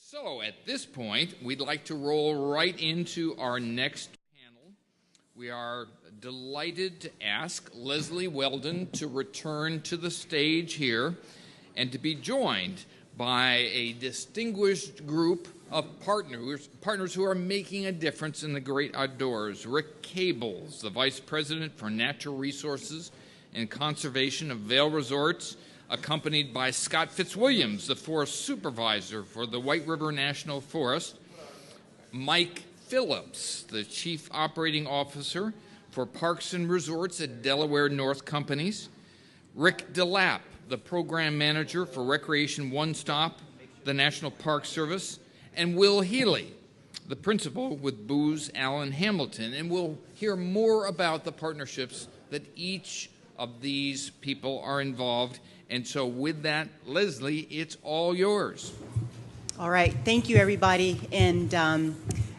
So at this point, we'd like to roll right into our next panel. We are delighted to ask Leslie Weldon to return to the stage here and to be joined by a distinguished group of partners who are making a difference in the great outdoors. Rick Cables, the Vice President for Natural Resources and Conservation of Vail Resorts, accompanied by Scott Fitzwilliams, the Forest Supervisor for the White River National Forest, Mike Phillips, the Chief Operating Officer for Parks and Resorts at Delaware North Companies, Rick DeLappe, the Program Manager for Recreation One Stop, the National Park Service, and Will Healy, the Principal with Booz Allen Hamilton. And we'll hear more about the partnerships that each of these people are involved. And so with that, Leslie, it's all yours. All right. Thank you, everybody. And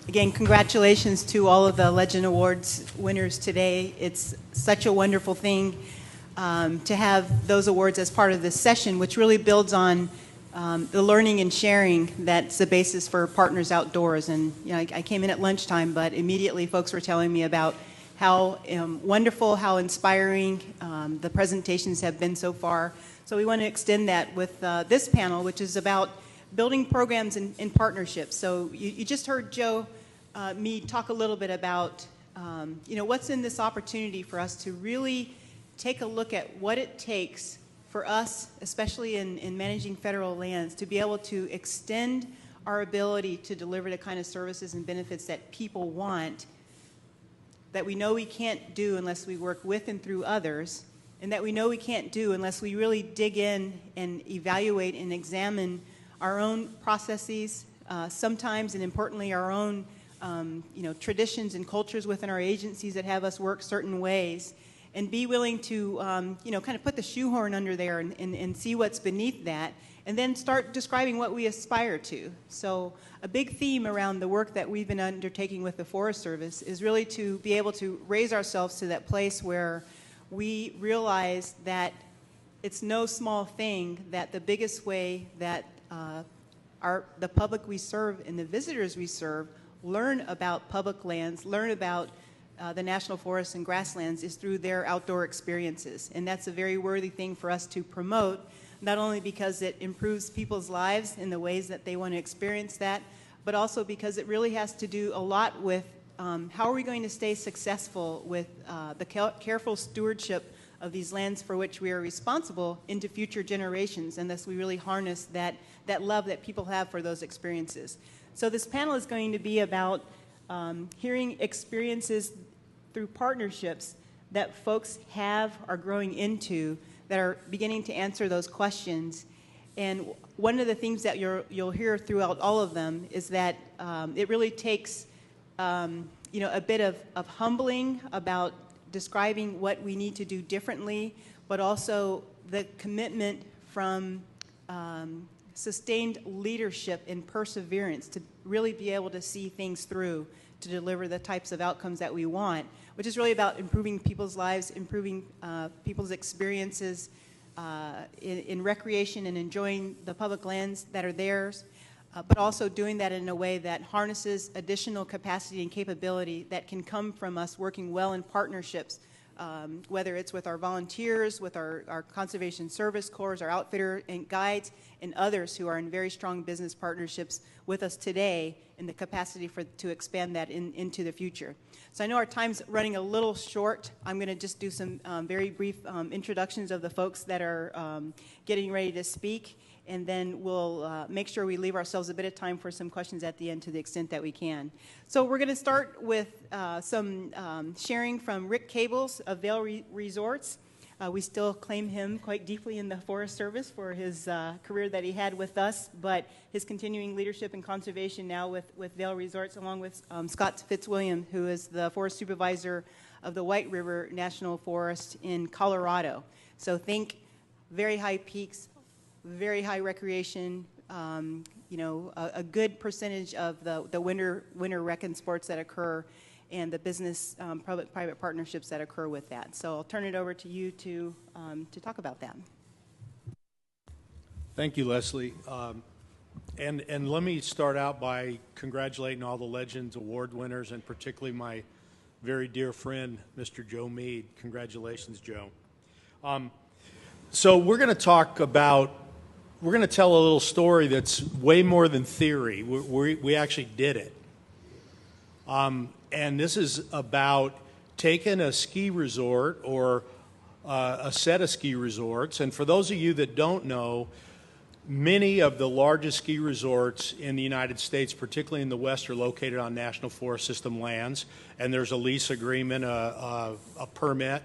again, congratulations to all of the Legend Awards winners today. It's such a wonderful thing to have those awards as part of this session, which really builds on the learning and sharing that's the basis for Partners Outdoors. And you know, I came in at lunchtime, but immediately folks were telling me about how wonderful, how inspiring the presentations have been so far. So we want to extend that with this panel, which is about building programs in partnerships. So you just heard Joe Mead talk a little bit about what's in this opportunity for us to really take a look at what it takes for us, especially in managing federal lands, to be able to extend our ability to deliver the kind of services and benefits that people want, that we know we can't do unless we work with and through others, and that we know we can't do unless we really dig in and evaluate and examine our own processes, sometimes and importantly our own traditions and cultures within our agencies that have us work certain ways, and be willing to kind of put the shoehorn under there and see what's beneath that, and then start describing what we aspire to. So a big theme around the work that we've been undertaking with the Forest Service is really to be able to raise ourselves to that place where we realize that it's no small thing that the biggest way that the public we serve and the visitors we serve learn about public lands, learn about the national forests and grasslands is through their outdoor experiences. And that's a very worthy thing for us to promote, not only because it improves people's lives in the ways that they want to experience that, but also because it really has to do a lot with how are we going to stay successful with the careful stewardship of these lands for which we are responsible into future generations, and thus we really harness that love that people have for those experiences. So this panel is going to be about hearing experiences through partnerships that folks are growing into, that are beginning to answer those questions. And one of the things that you'll hear throughout all of them is that it really takes a bit of humbling about describing what we need to do differently, but also the commitment from sustained leadership and perseverance to really be able to see things through to deliver the types of outcomes that we want, which is really about improving people's lives, improving people's experiences in recreation and enjoying the public lands that are theirs, but also doing that in a way that harnesses additional capacity and capability that can come from us working well in partnerships, whether it's with our volunteers, with our conservation service corps, our outfitter and guides, and others who are in very strong business partnerships with us today in the capacity to expand that into the future. So I know our time's running a little short. I'm going to just do some very brief introductions of the folks that are getting ready to speak, and then we'll make sure we leave ourselves a bit of time for some questions at the end to the extent that we can. So we're going to start with some sharing from Rick Cables of Vail Resorts. We still claim him quite deeply in the Forest Service for his career that he had with us, but his continuing leadership and conservation now with Vail Resorts, along with Scott Fitzwilliams, who is the Forest Supervisor of the White River National Forest in Colorado. So think very high peaks, very high recreation, a good percentage of the winter rec and sports that occur, and the business public-private partnerships that occur with that. So I'll turn it over to you to talk about that. Thank you, Leslie. And let me start out by congratulating all the Legends Award winners, and particularly my very dear friend, Mr. Joe Mead. Congratulations, Joe. So we're going to talk about, we're going to tell a little story that's way more than theory. We actually did it. And this is about taking a ski resort or a set of ski resorts. And for those of you that don't know, many of the largest ski resorts in the United States, particularly in the West, are located on National Forest System lands, and there's a lease agreement, a permit.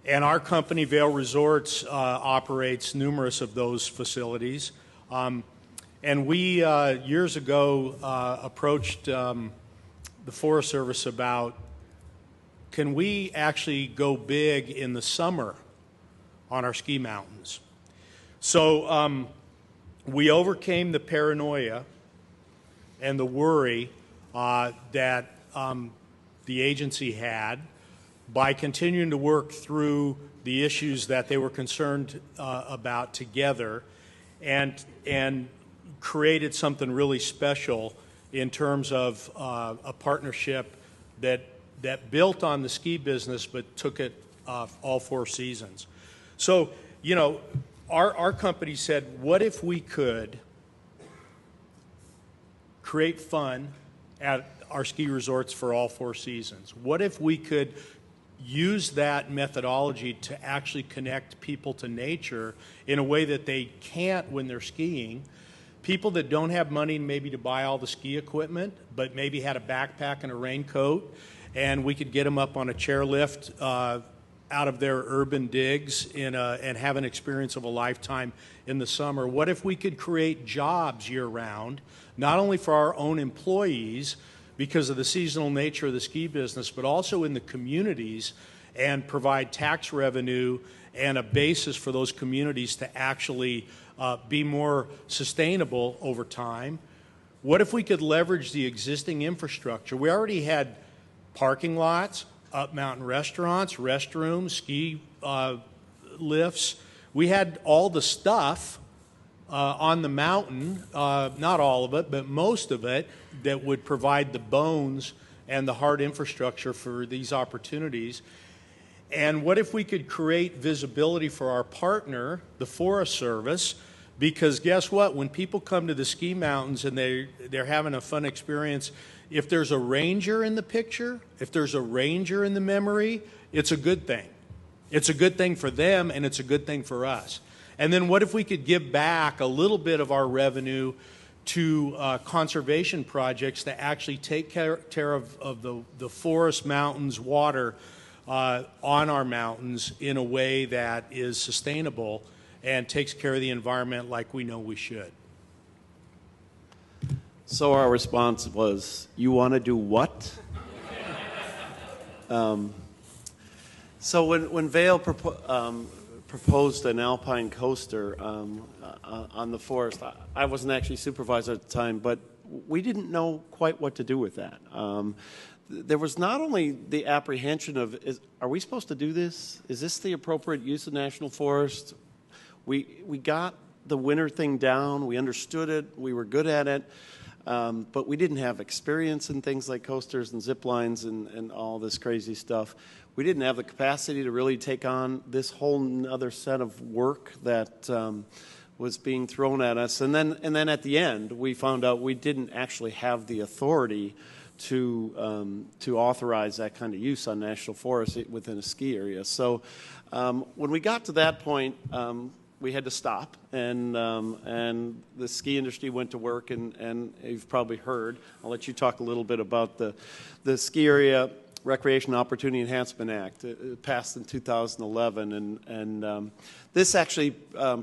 And our company, Vail Resorts, operates numerous of those facilities. And we, years ago, approached the Forest Service about, can we actually go big in the summer on our ski mountains? So we overcame the paranoia and the worry that the agency had by continuing to work through the issues that they were concerned about together, and created something really special in terms of a partnership that built on the ski business but took it all 4 seasons. So, you know, our company said, what if we could create fun at our ski resorts for all 4 seasons? What if we could use that methodology to actually connect people to nature in a way that they can't when they're skiing? People that don't have money maybe to buy all the ski equipment, but maybe had a backpack and a raincoat, and we could get them up on a chairlift out of their urban digs and have an experience of a lifetime in the summer. What if we could create jobs year-round, not only for our own employees because of the seasonal nature of the ski business, but also in the communities, and provide tax revenue and a basis for those communities to actually be more sustainable over time? What if we could leverage the existing infrastructure? We already had parking lots, up-mountain restaurants, restrooms, ski lifts. We had all the stuff on the mountain, not all of it, but most of it, that would provide the bones and the hard infrastructure for these opportunities. And what if we could create visibility for our partner, the Forest Service? Because guess what? When people come to the ski mountains and they're having a fun experience, if there's a ranger in the picture, if there's a ranger in the memory, it's a good thing. It's a good thing for them, and it's a good thing for us. And then what if we could give back a little bit of our revenue to conservation projects that actually take care of the forest, mountains, water on our mountains in a way that is sustainable and takes care of the environment like we know we should? So our response was, you want to do what? So when Vail proposed an alpine coaster on the forest, I wasn't actually supervisor at the time, but we didn't know quite what to do with that. There was not only the apprehension of, are we supposed to do this? Is this the appropriate use of national forest? We got the winter thing down. We understood it. We were good at it. But we didn't have experience in things like coasters and zip lines and all this crazy stuff. We didn't have the capacity to really take on this whole other set of work that was being thrown at us. And then at the end, we found out we didn't actually have the authority to authorize that kind of use on national forests within a ski area. So when we got to that point, we had to stop, and the ski industry went to work, and you've probably heard. I'll let you talk a little bit about the Ski Area Recreation Opportunity Enhancement Act. It passed in 2011, and this actually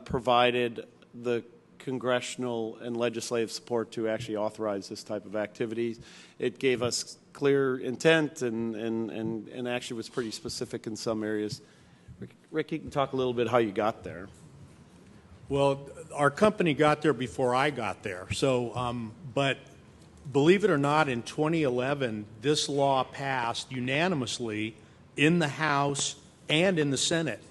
provided the congressional and legislative support to actually authorize this type of activity. It gave us clear intent and actually was pretty specific in some areas. Rick, you can talk a little bit how you got there. Well, our company got there before I got there. So, but believe it or not, in 2011, this law passed unanimously in the House and in the Senate.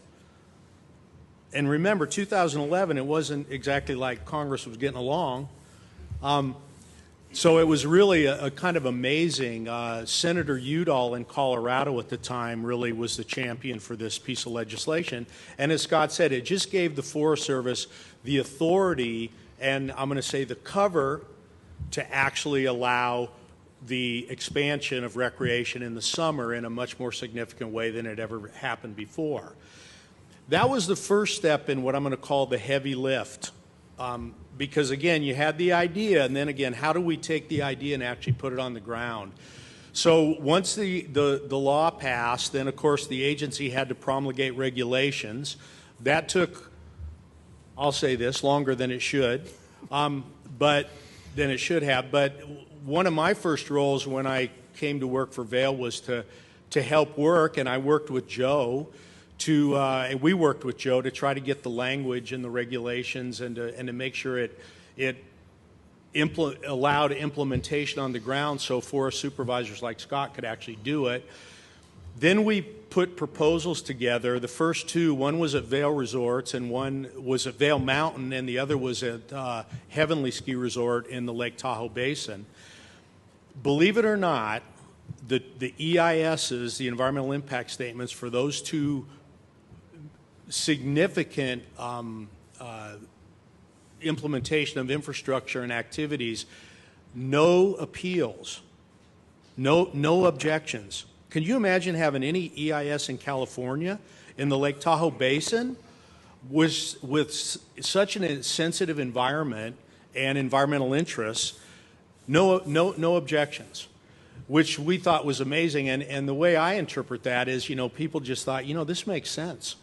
And remember, 2011, it wasn't exactly like Congress was getting along. So it was really a kind of amazing. Senator Udall in Colorado at the time really was the champion for this piece of legislation. And as Scott said, it just gave the Forest Service the authority and I'm going to say the cover to actually allow the expansion of recreation in the summer in a much more significant way than it ever happened before. That was the first step in what I'm going to call the heavy lift. Because again, you had the idea, and then again, how do we take the idea and actually put it on the ground? So once the law passed, then of course the agency had to promulgate regulations. That took, I'll say this, longer than it should, but one of my first roles when I came to work for Vail was to help work, and I worked with Joe and we worked with Joe to try to get the language and the regulations and to make sure it allowed implementation on the ground so forest supervisors like Scott could actually do it. Then we put proposals together. The first two, one was at Vail Resorts and one was at Vail Mountain, and the other was at Heavenly Ski Resort in the Lake Tahoe Basin. Believe it or not, the EISs, the environmental impact statements for those two significant implementation of infrastructure and activities, no appeals, no objections. Can you imagine having any EIS in California in the Lake Tahoe Basin with such a sensitive environment and environmental interests, no objections, which we thought was amazing. And the way I interpret that is, people just thought, this makes sense.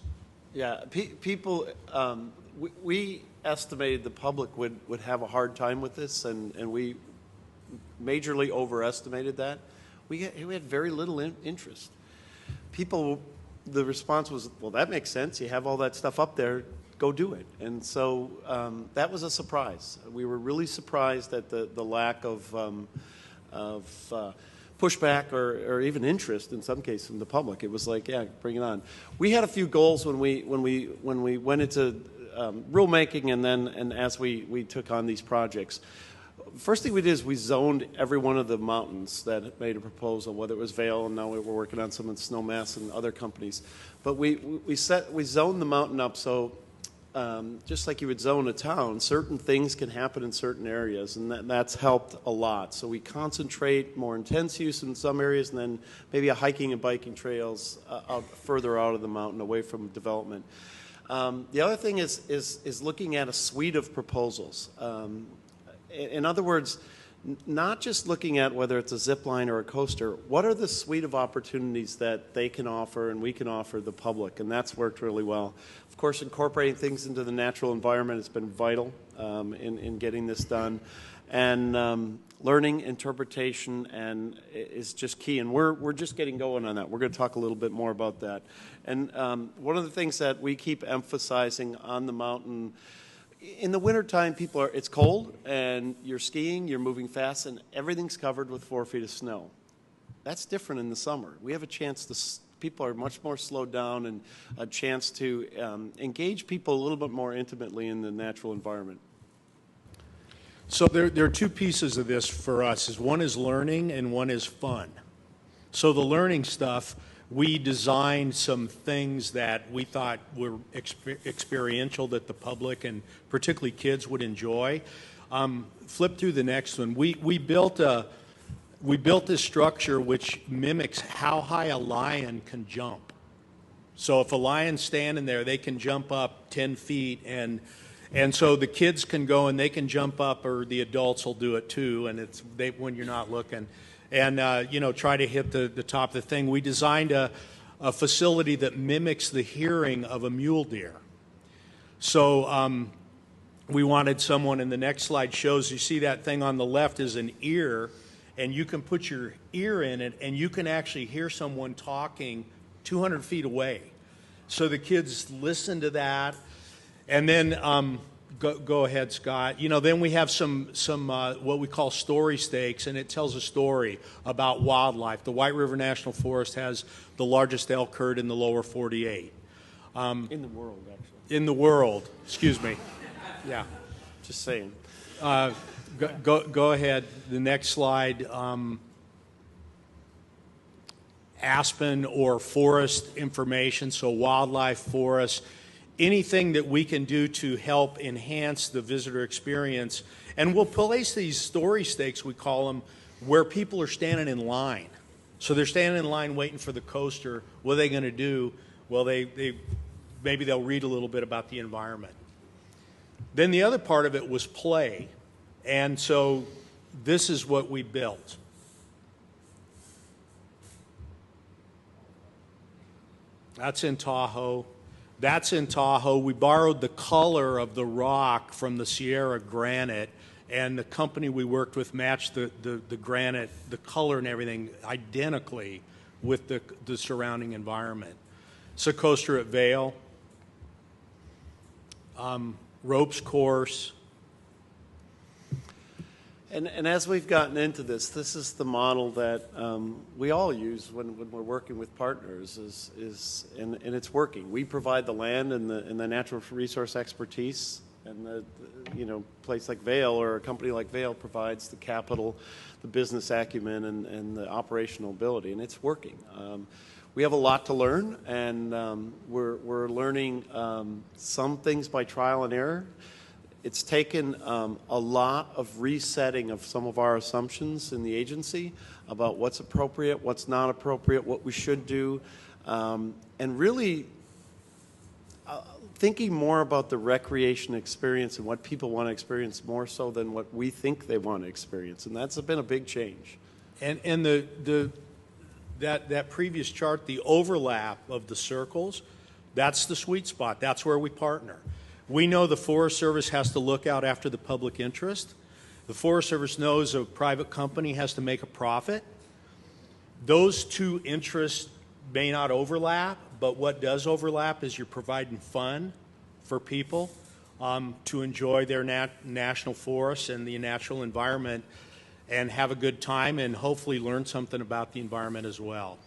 Yeah, people, we estimated the public would have a hard time with this, and we majorly overestimated that. We had very little interest. People, the response was, well, that makes sense. You have all that stuff up there, go do it. And so that was a surprise. We were really surprised at the lack of pushback or even interest in some cases from the public. It was like, yeah, bring it on. We had a few goals when we went into rulemaking and as we took on these projects. First thing we did is we zoned every one of the mountains that made a proposal, whether it was Vail, and now we're working on some of Snowmass and other companies. But we zoned the mountain up so just like you would zone a town, certain things can happen in certain areas, and that's helped a lot. So we concentrate more intense use in some areas, and then maybe a hiking and biking trails further out of the mountain, away from development. The other thing is looking at a suite of proposals. In other words, not just looking at whether it's a zip line or a coaster, what are the suite of opportunities that they can offer and we can offer the public, and that's worked really well. Of course, incorporating things into the natural environment has been vital in getting this done, and learning, interpretation, and is just key, and we're just getting going on that. We're going to talk a little bit more about that. And one of the things that we keep emphasizing on the mountain, in the wintertime, it's cold, and you're skiing, you're moving fast, and everything's covered with 4 feet of snow. That's different in the summer. We have a chance people are much more slowed down, and a chance to engage people a little bit more intimately in the natural environment. So there are two pieces of this for us. One is learning and one is fun. So the learning stuff, we designed some things that we thought were experiential that the public and particularly kids would enjoy. Flip through the next one. We built this structure which mimics how high a lion can jump. So if a lion's standing there, they can jump up 10 feet, and so the kids can go and they can jump up, or the adults will do it too, and when you're not looking. And try to hit the top of the thing. We designed a facility that mimics the hearing of a mule deer. So we wanted someone, and the next slide shows, you see that thing on the left is an ear, and you can put your ear in it, and you can actually hear someone talking 200 feet away. So the kids listen to that, and then Go ahead, Scott. Then we have some what we call story stakes, and it tells a story about wildlife. The White River National Forest has the largest elk herd in the lower 48. In the world, actually. In the world, excuse me. Yeah. Just saying. Go ahead. The next slide. Aspen or forest information, so wildlife, forest, anything that we can do to help enhance the visitor experience. And we'll place these story stakes, we call them, where people are standing in line. So they're standing in line waiting for the coaster. What are they going to do? Well, maybe they'll read a little bit about the environment. Then the other part of it was play. And so this is what we built. That's in Tahoe. That's in Tahoe. We borrowed the color of the rock from the Sierra granite, and the company we worked with matched the granite, the color and everything identically with the surrounding environment. It's a coaster at Vail. Ropes course. And as we've gotten into this is the model that we all use when we're working with partners, and it's working. We provide the land and the natural resource expertise, and the place like Vail or a company like Vail provides the capital, the business acumen, and the operational ability, and it's working. We have a lot to learn, and we're learning some things by trial and error. It's taken a lot of resetting of some of our assumptions in the agency about what's appropriate, what's not appropriate, what we should do, and really thinking more about the recreation experience and what people want to experience more so than what we think they want to experience, and that's been a big change. And that previous chart, the overlap of the circles, that's the sweet spot. That's where we partner. We know the Forest Service has to look out after the public interest. The Forest Service knows a private company has to make a profit. Those two interests may not overlap, but what does overlap is you're providing fun for people to enjoy their national forests and the natural environment and have a good time and hopefully learn something about the environment as well.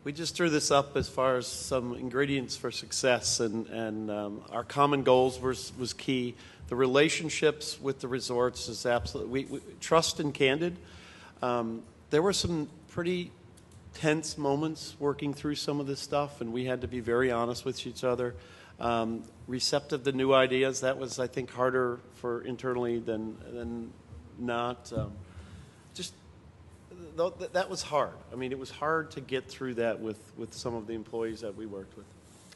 We just threw this up as far as some ingredients for success, and our common goals was key. The relationships with the resorts is absolutely, we trust and candid. There were some pretty tense moments working through some of this stuff, and we had to be very honest with each other. Receptive to new ideas, that was, I think, harder for internally than not. That was hard. I mean, it was hard to get through that with some of the employees that we worked with.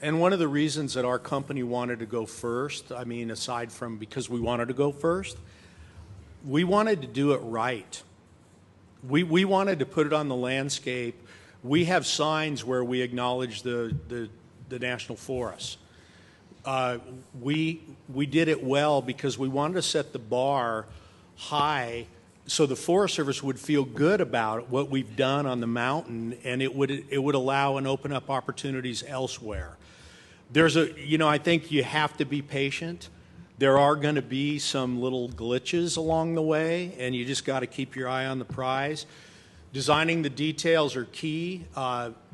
And one of the reasons that our company wanted to go first, I mean, aside from because we wanted to go first, we wanted to do it right. We wanted to put it on the landscape. We have signs where we acknowledge the national forests. We did it well because we wanted to set the bar high so the Forest Service would feel good about what we've done on the mountain, and it would allow and open up opportunities elsewhere. I think you have to be patient. There are going to be some little glitches along the way, and you just got to keep your eye on the prize. Designing the details are key.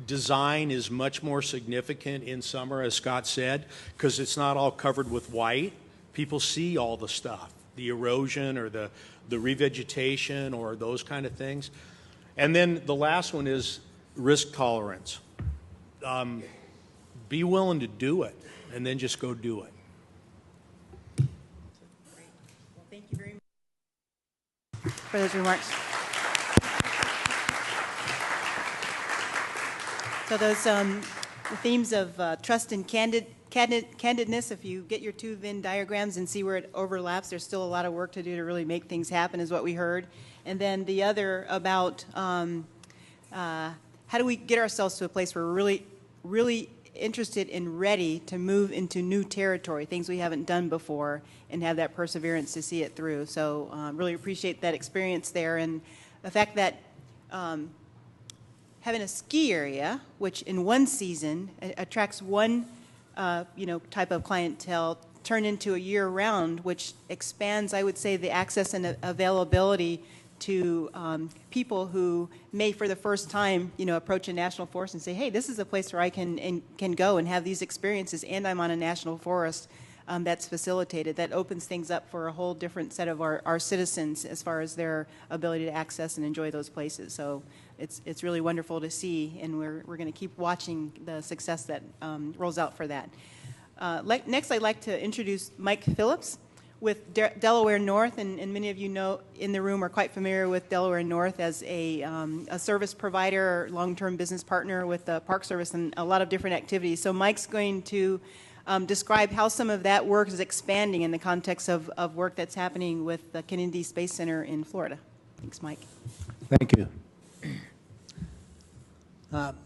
Design is much more significant in summer, as Scott said, because it's not all covered with white. People see all the stuff, the erosion or the revegetation or those kind of things. And then the last one is risk tolerance. Be willing to do it, and then just go do it. Great. Well, thank you very much for those remarks. So those the themes of trust and candidness, if you get your two Venn diagrams and see where it overlaps, there's still a lot of work to do to really make things happen, is what we heard. And then the other about how do we get ourselves to a place where we're really interested and ready to move into new territory, things we haven't done before, and have that perseverance to see it through. So really appreciate that experience there, and the fact that having a ski area, which in one season attracts one type of clientele, turn into a year-round, which expands, I would say, the access and availability to people who may, for the first time, approach a national forest and say, "Hey, this is a place where I can go and have these experiences, and I'm on a national forest." that's facilitated. That opens things up for a whole different set of our citizens as far as their ability to access and enjoy those places. So it's really wonderful to see, and we're going to keep watching the success that rolls out for that. Next, I'd like to introduce Mike Phillips with Delaware North, and many of you know in the room are quite familiar with Delaware North as a service provider, long-term business partner with the Park Service and a lot of different activities. So Mike's going to describe how some of that work is expanding in the context of work that's happening with the Kennedy Space Center in Florida. Thanks, Mike. Thank you.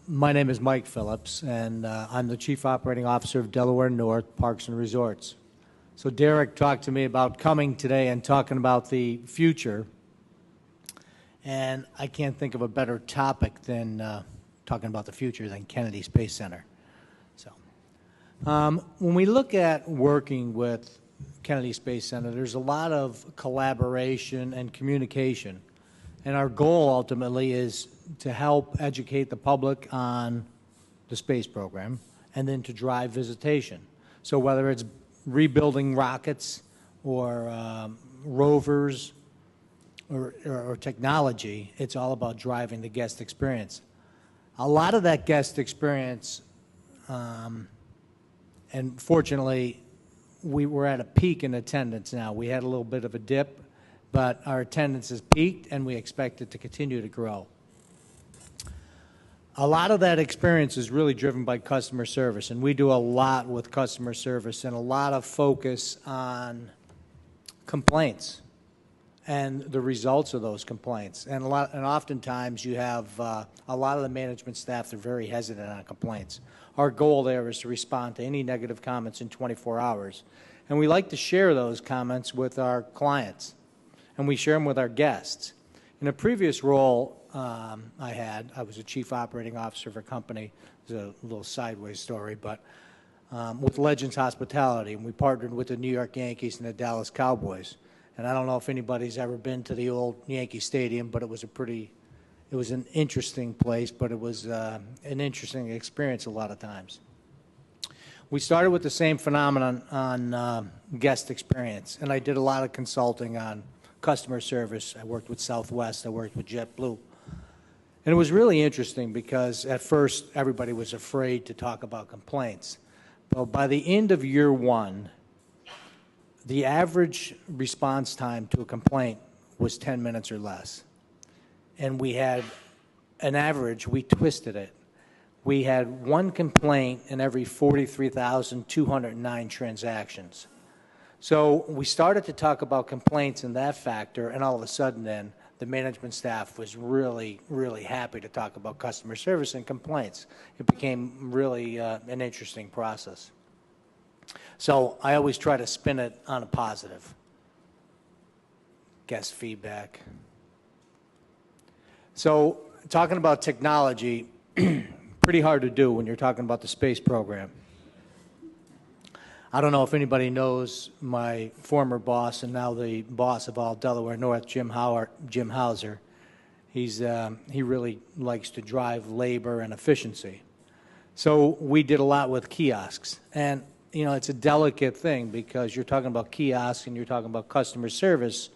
My name is Mike Phillips, and I'm the Chief Operating Officer of Delaware North Parks and Resorts. So Derek talked to me about coming today and talking about the future, and I can't think of a better topic than talking about the future than Kennedy Space Center. So when we look at working with Kennedy Space Center, there's a lot of collaboration and communication, and our goal ultimately is to help educate the public on the space program and then to drive visitation. So whether it's rebuilding rockets or rovers or technology, it's all about driving the guest experience. A lot of that guest experience, and fortunately, we were at a peak in attendance now. We had a little bit of a dip, but our attendance has peaked, and we expect it to continue to grow. A lot of that experience is really driven by customer service, and we do a lot with customer service and a lot of focus on complaints and the results of those complaints. And oftentimes you have a lot of the management staff, they're very hesitant on complaints. Our goal there is to respond to any negative comments in 24 hours. And we like to share those comments with our clients, and we share them with our guests. In a previous role I was a chief operating officer of a company. It's a little sideways story, but with Legends Hospitality, and we partnered with the New York Yankees and the Dallas Cowboys. And I don't know if anybody's ever been to the old Yankee Stadium, but it was an interesting place, but it was an interesting experience a lot of times. We started with the same phenomenon on guest experience, and I did a lot of consulting on customer service. I worked with Southwest, I worked with JetBlue. And it was really interesting because at first everybody was afraid to talk about complaints. But by the end of year one, the average response time to a complaint was 10 minutes or less. And we had an average, we twisted it. We had one complaint in every 43,209 transactions. So we started to talk about complaints in that factor, and all of a sudden then, the management staff was really, really happy to talk about customer service and complaints. It became really an interesting process. So I always try to spin it on a positive. Guest feedback. So talking about technology, pretty hard to do when you're talking about the space program. I don't know if anybody knows my former boss and now the boss of all Delaware North, Jim Hauser. He really likes to drive labor and efficiency. So we did a lot with kiosks. And, you know, it's a delicate thing because you're talking about kiosks and you're talking about customer service.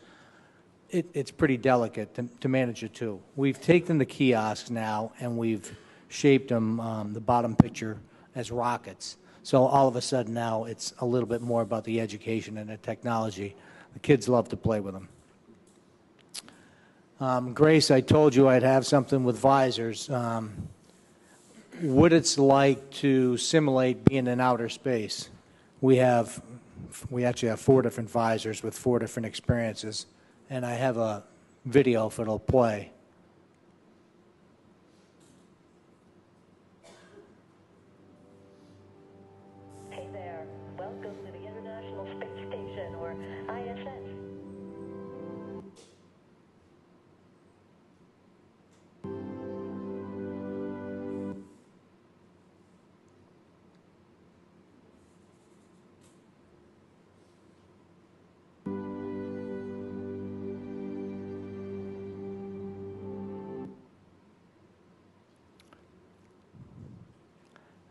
It's pretty delicate to manage it too. We've taken the kiosks now and we've shaped them, the bottom picture, as rockets. So all of a sudden now it's a little bit more about the education and the technology. The kids love to play with them. Grace, I told you I'd have something with visors. What it's like to simulate being in outer space. We actually have 4 different visors with 4 different experiences, and I have a video if it'll play.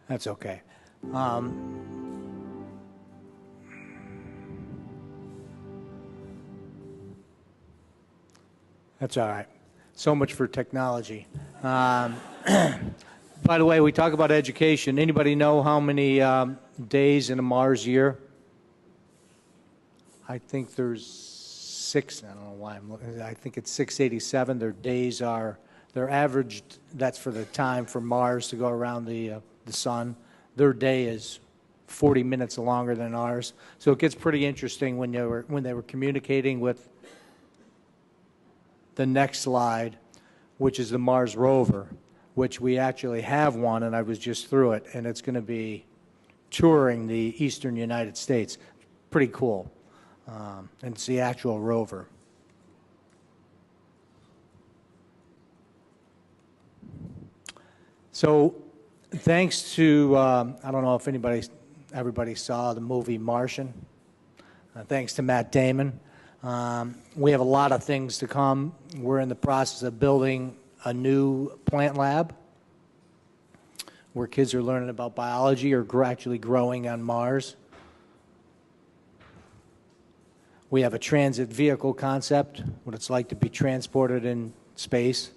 That's okay. That's all right. So much for technology. By the way, we talk about education. Anybody know how many days in a Mars year? I think there's 6. I don't know why I'm looking. I think it's 687. Their days are, they're averaged, that's for the time for Mars to go around the sun. Their day is 40 minutes longer than ours. So it gets pretty interesting when they were communicating with the next slide, which is the Mars rover, which we actually have one, and I was just through it, and it's going to be touring the eastern United States. Pretty cool. And it's the actual rover. So thanks to, I don't know if everybody saw the movie Martian. Thanks to Matt Damon. We have a lot of things to come. We're in the process of building a new plant lab where kids are learning about biology or actually growing on Mars. We have a transit vehicle concept, what it's like to be transported in space.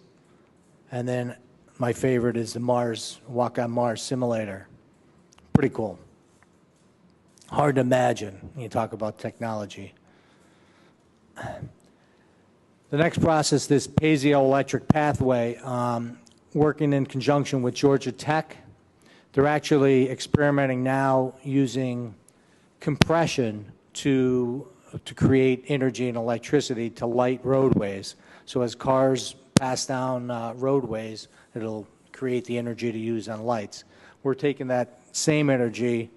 And then my favorite is the Mars Walk on Mars simulator. Pretty cool. Hard to imagine when you talk about technology. The next process, this piezoelectric pathway, working in conjunction with Georgia Tech. They're actually experimenting now using compression to create energy and electricity to light roadways. So as cars pass down roadways, it'll create the energy to use on lights. We're taking that same energy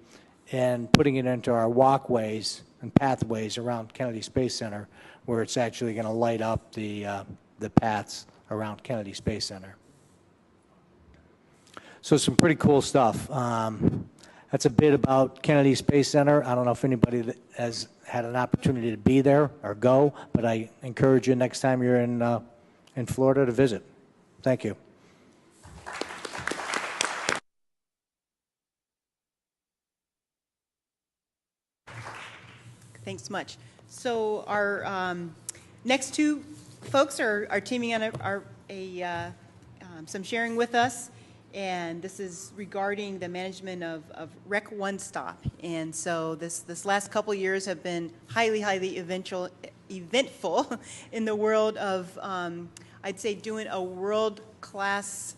and putting it into our walkways and pathways around Kennedy Space Center, where it's actually going to light up the paths around Kennedy Space Center. So some pretty cool stuff. That's a bit about Kennedy Space Center. I don't know if anybody that has had an opportunity to be there or go, but I encourage you next time you're in Florida to visit. Thank you. Thanks so much. So our next two folks are teaming on some sharing with us, and this is regarding the management of Rec One Stop. And so this last couple years have been highly eventful in the world of I'd say doing a world-class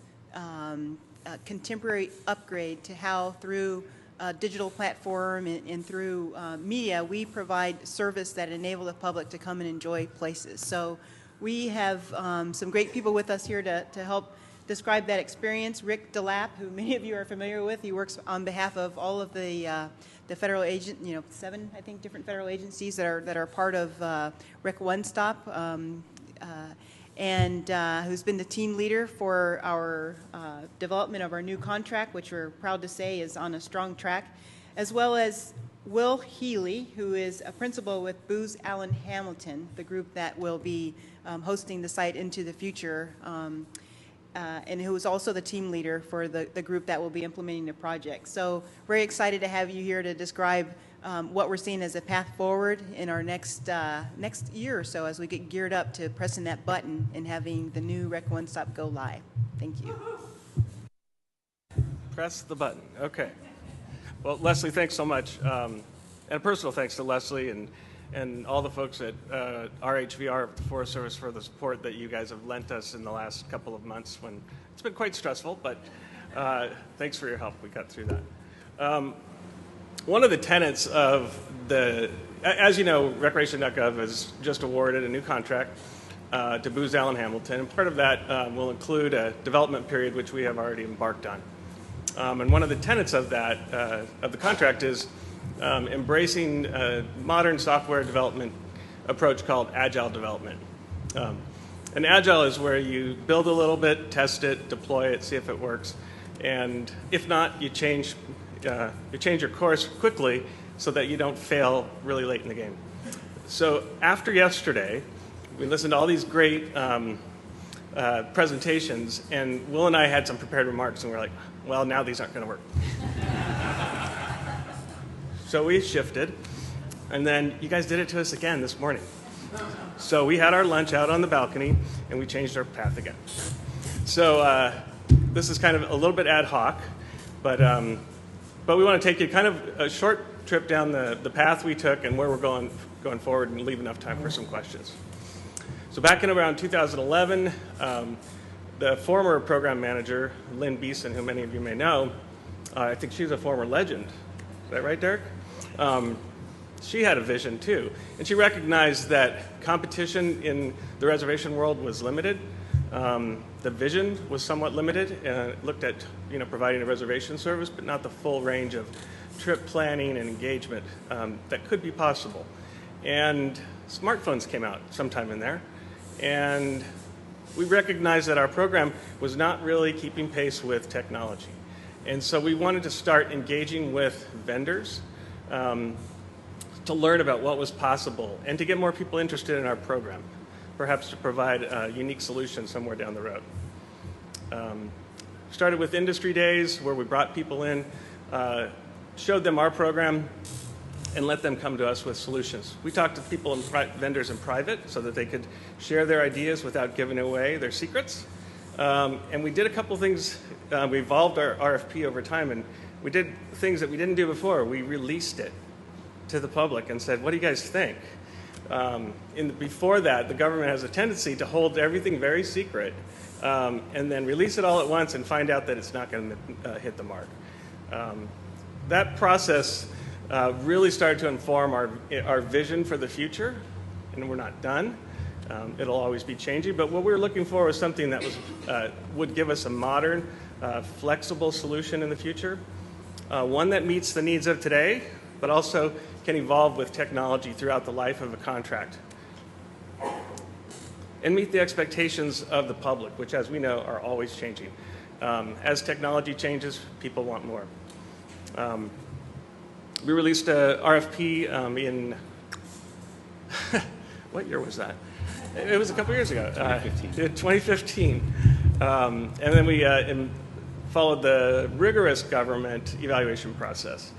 contemporary upgrade to how through a digital platform and through media, we provide service that enable the public to come and enjoy places. So we have some great people with us here to help describe that experience. Rick DeLappe, who many of you are familiar with, he works on behalf of all of the federal agent, 7, I think, different federal agencies that are part of Rec One Stop, and who's been the team leader for our development of our new contract, which we're proud to say is on a strong track, as well as Will Healy, who is a principal with Booz Allen Hamilton, the group that will be hosting the site into the future, and who is also the team leader for the group that will be implementing the project. So very excited to have you here to describe what we're seeing as a path forward in our next year or so as we get geared up to pressing that button and having the new Rec One Stop go live. Thank you. Press the button. Okay. Well, Leslie, thanks so much. And a personal thanks to Leslie and all the folks at RHVR, the Forest Service, for the support that you guys have lent us in the last couple of months when it's been quite stressful, but thanks for your help. We got through that. One of the tenets of as you know, Recreation.gov has just awarded a new contract to Booz Allen Hamilton, and part of that will include a development period which we have already embarked on. And one of the tenets of that, of the contract, is embracing a modern software development approach called agile development. And agile is where you build a little bit, test it, deploy it, see if it works, and if not, you change your course quickly so that you don't fail really late in the game. So after yesterday, we listened to all these great presentations, and Will and I had some prepared remarks, and we're like, well, now these aren't going to work. So we shifted, and then you guys did it to us again this morning. So we had our lunch out on the balcony, and we changed our path again. So this is kind of a little bit ad hoc, but we want to take you kind of a short trip down the path we took and where we're going forward, and leave enough time for some questions. So back in around 2011, the former program manager, Lynn Beeson, who many of you may know, I think she's a former legend. Is that right, Derek? She had a vision too, and she recognized that competition in the reservation world was limited. The vision was somewhat limited, and it looked at providing a reservation service, but not the full range of trip planning and engagement that could be possible. And smartphones came out sometime in there, and we recognized that our program was not really keeping pace with technology. And so we wanted to start engaging with vendors to learn about what was possible and to get more people interested in our program, perhaps to provide a unique solution somewhere down the road. Started with industry days where we brought people in, showed them our program, and let them come to us with solutions. We talked to people and vendors in private so that they could share their ideas without giving away their secrets. And we did a couple things. We evolved our RFP over time, and we did things that we didn't do before. We released it to the public and said, what do you guys think? Before that, the government has a tendency to hold everything very secret and then release it all at once and find out that it's not going to hit the mark. That process really started to inform our vision for the future, and we're not done. It'll always be changing, but what we were looking for was something that would give us a modern, flexible solution in the future, one that meets the needs of today, but also can evolve with technology throughout the life of a contract, and meet the expectations of the public, which, as we know, are always changing. As technology changes, people want more. We released a RFP in, what year was that? It was a couple years ago. 2015. And then we followed the rigorous government evaluation process.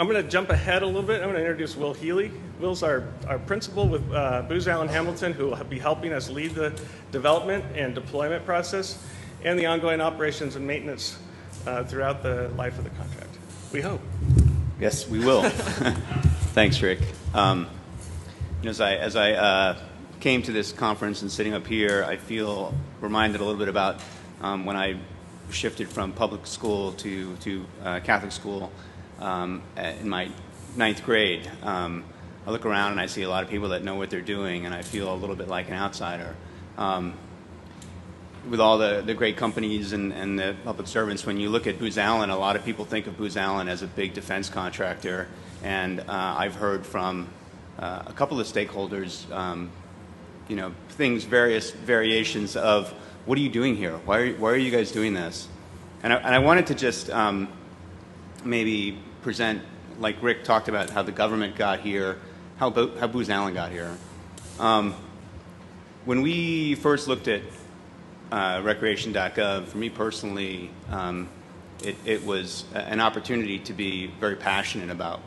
I'm going to jump ahead a little bit. I'm going to introduce Will Healy. Will's our principal with Booz Allen Hamilton, who will be helping us lead the development and deployment process and the ongoing operations and maintenance throughout the life of the contract. We hope. Yes, we will. Thanks, Rick. As I came to this conference and sitting up here, I feel reminded a little bit about when I shifted from public school to Catholic school in my 9th grade. I look around and I see a lot of people that know what they're doing, and I feel a little bit like an outsider. With all the great companies and the public servants, when you look at Booz Allen, a lot of people think of Booz Allen as a big defense contractor, and I've heard from a couple of stakeholders, various variations of, what are you doing here? Why are you guys doing this? And I wanted to just maybe present, like Rick talked about, how the government got here, how Booz Allen got here. When we first looked at recreation.gov, for me personally, it was an opportunity to be very passionate about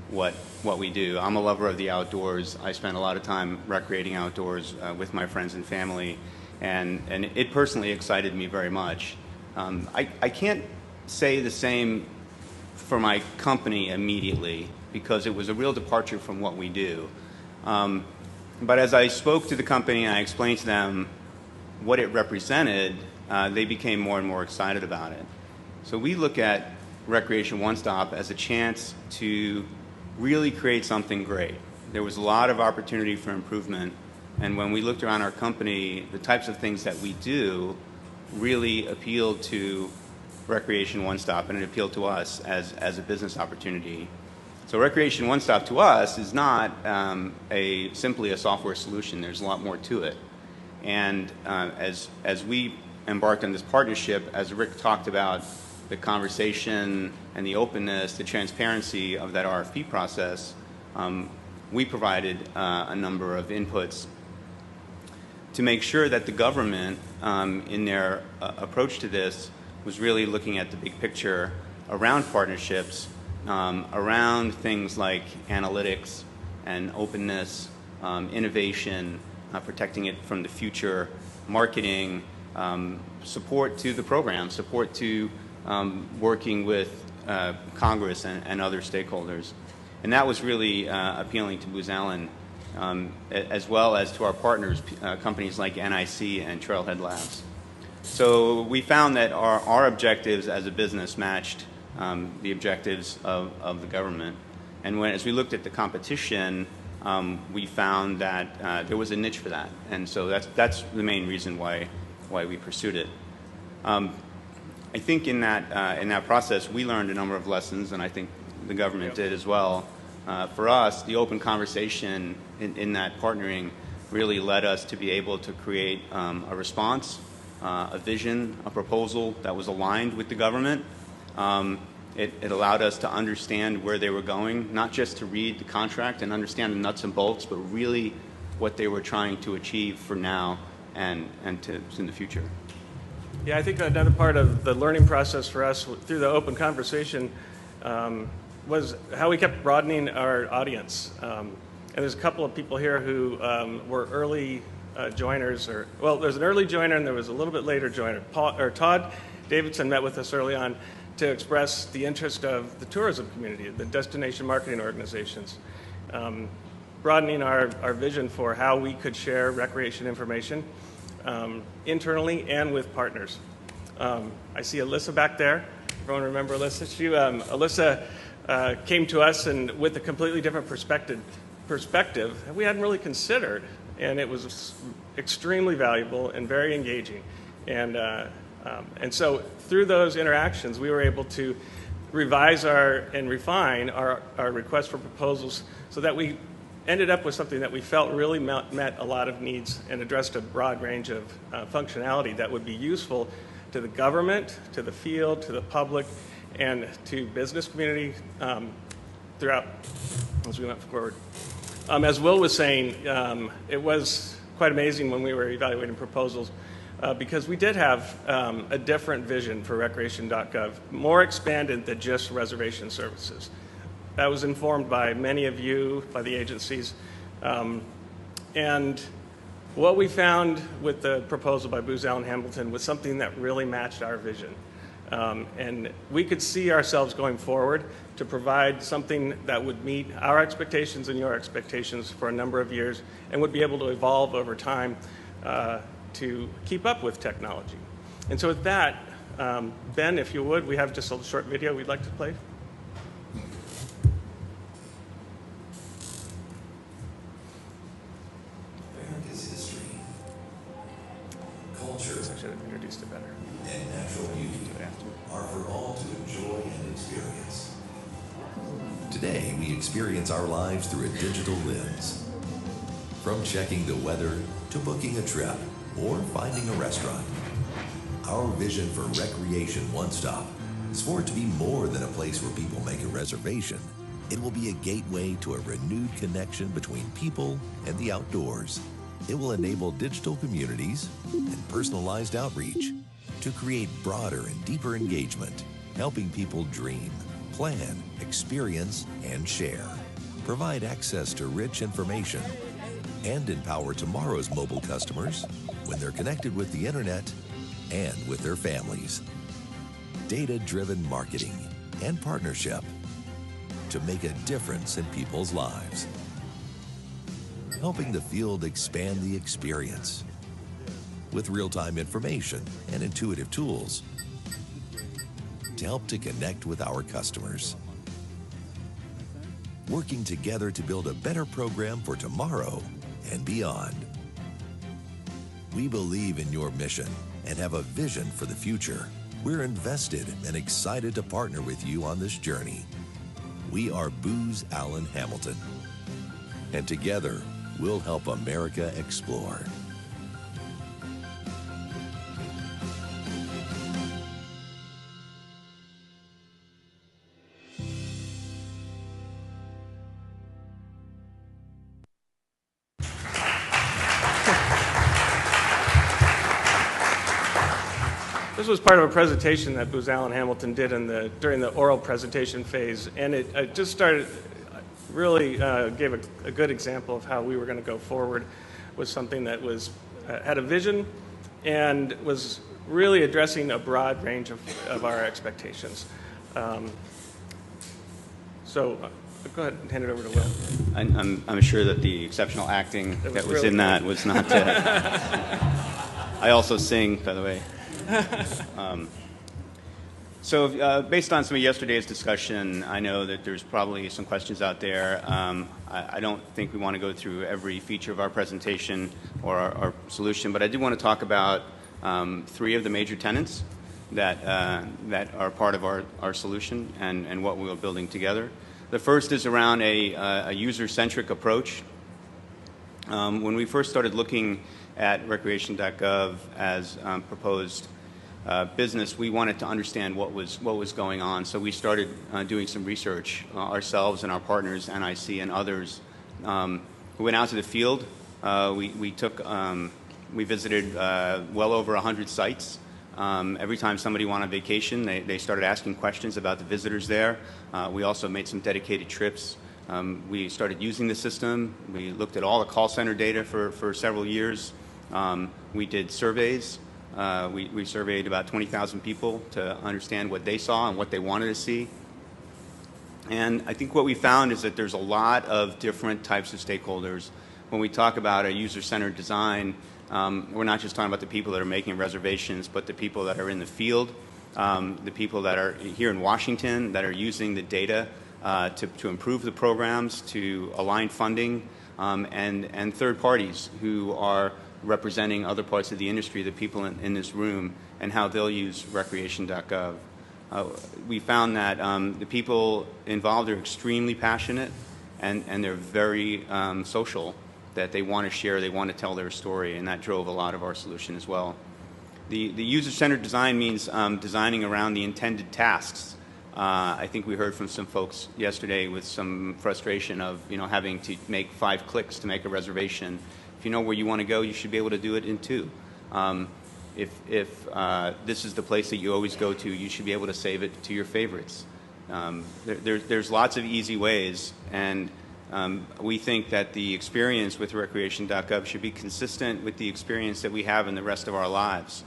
what we do. I'm a lover of the outdoors. I spend a lot of time recreating outdoors with my friends and family, and it personally excited me very much. I can't say the same for my company immediately, because it was a real departure from what we do. But as I spoke to the company and I explained to them what it represented, they became more and more excited about it. So we look at Recreation One Stop as a chance to really create something great. There was a lot of opportunity for improvement, and when we looked around our company, the types of things that we do really appealed to Recreation One Stop, and it appealed to us as a business opportunity. So Recreation One Stop to us is not simply a software solution. There's a lot more to it. And as we embarked on this partnership, as Rick talked about, the conversation and the openness, the transparency of that RFP process, we provided a number of inputs to make sure that the government, in their approach to this, was really looking at the big picture around partnerships, around things like analytics, and openness, innovation, protecting it from the future, marketing, support to the program, support to working with Congress and other stakeholders. And that was really appealing to Booz Allen, as well as to our partners, companies like NIC and Trailhead Labs. So we found that our objectives as a business matched the objectives of the government. And as we looked at the competition, we found that there was a niche for that. And so that's the main reason why we pursued it. I think in that process, we learned a number of lessons, and I think the government did as well. For us, the open conversation in that partnering really led us to be able to create a response, a vision, a proposal that was aligned with the government. It allowed us to understand where they were going, not just to read the contract and understand the nuts and bolts, but really what they were trying to achieve for now and in the future. Yeah, I think another part of the learning process for us through the open conversation was how we kept broadening our audience. And there's a couple of people here who were early joiners, well, there's an early joiner and there was a little bit later joiner. Todd Davidson met with us early on to express the interest of the tourism community, the destination marketing organizations, broadening our vision for how we could share recreation information internally and with partners. I see Alyssa back there. Everyone remember Alyssa? Alyssa came to us and with a completely different perspective that we hadn't really considered, and it was extremely valuable and very engaging. And so through those interactions, we were able to revise and refine our request for proposals so that we ended up with something that we felt really met a lot of needs and addressed a broad range of functionality that would be useful to the government, to the field, to the public, and to business community throughout as we went forward. As Will was saying, it was quite amazing when we were evaluating proposals because we did have a different vision for recreation.gov, more expanded than just reservation services. That was informed by many of you, by the agencies. And what we found with the proposal by Booz Allen Hamilton was something that really matched our vision. And we could see ourselves going forward to provide something that would meet our expectations and your expectations for a number of years and would be able to evolve over time to keep up with technology. And so with that, Ben, if you would, we have just a short video we'd like to play. America's history, culture, I should have introduced it better. and natural beauty are for all to enjoy and experience. Today, we experience our lives through a digital lens. From checking the weather to booking a trip or finding a restaurant, our vision for Recreation One Stop is for it to be more than a place where people make a reservation. It will be a gateway to a renewed connection between people and the outdoors. It will enable digital communities and personalized outreach to create broader and deeper engagement, helping people dream, plan, experience, and share. Provide access to rich information and empower tomorrow's mobile customers when they're connected with the internet and with their families. Data-driven marketing and partnership to make a difference in people's lives. Helping the field expand the experience with real-time information and intuitive tools to help to connect with our customers. Working together to build a better program for tomorrow and beyond. We believe in your mission and have a vision for the future. We're invested and excited to partner with you on this journey. We are Booz Allen Hamilton, and together we'll help America explore. This was part of a presentation that Booz Allen Hamilton did during the oral presentation phase, and it just started really gave a good example of how we were going to go forward with something that was had a vision and was really addressing a broad range of our expectations. So go ahead and hand it over to Will. I'm sure that the exceptional acting that was really in that was not. I also sing, by the way. So based on some of yesterday's discussion, I know that there's probably some questions out there. I don't think we want to go through every feature of our presentation or our solution, but I do want to talk about 3 of the major tenets that are part of our solution and what we're building together. The first is around a user-centric approach. When we first started looking at recreation.gov as proposed business, we wanted to understand what was going on. So we started doing some research ourselves and our partners, NIC and others. We went out to the field. We visited well over 100 sites. Every time somebody went on vacation, they started asking questions about the visitors there. We also made some dedicated trips. We started using the system. We looked at all the call center data for several years. We did surveys. We surveyed about 20,000 people to understand what they saw and what they wanted to see. And I think what we found is that there's a lot of different types of stakeholders. When we talk about a user-centered design, we're not just talking about the people that are making reservations, but the people that are in the field, the people that are here in Washington that are using the data to improve the programs, to align funding, and third parties who are representing other parts of the industry, the people in this room, and how they'll use recreation.gov. We found that the people involved are extremely passionate, and they're very social, that they want to share, they want to tell their story, and that drove a lot of our solution as well. The user-centered design means designing around the intended tasks. I think we heard from some folks yesterday with some frustration of having to make 5 clicks to make a reservation. If you know where you want to go, you should be able to do it in 2. If this is the place that you always go to, you should be able to save it to your favorites. There's lots of easy ways, and we think that the experience with recreation.gov should be consistent with the experience that we have in the rest of our lives.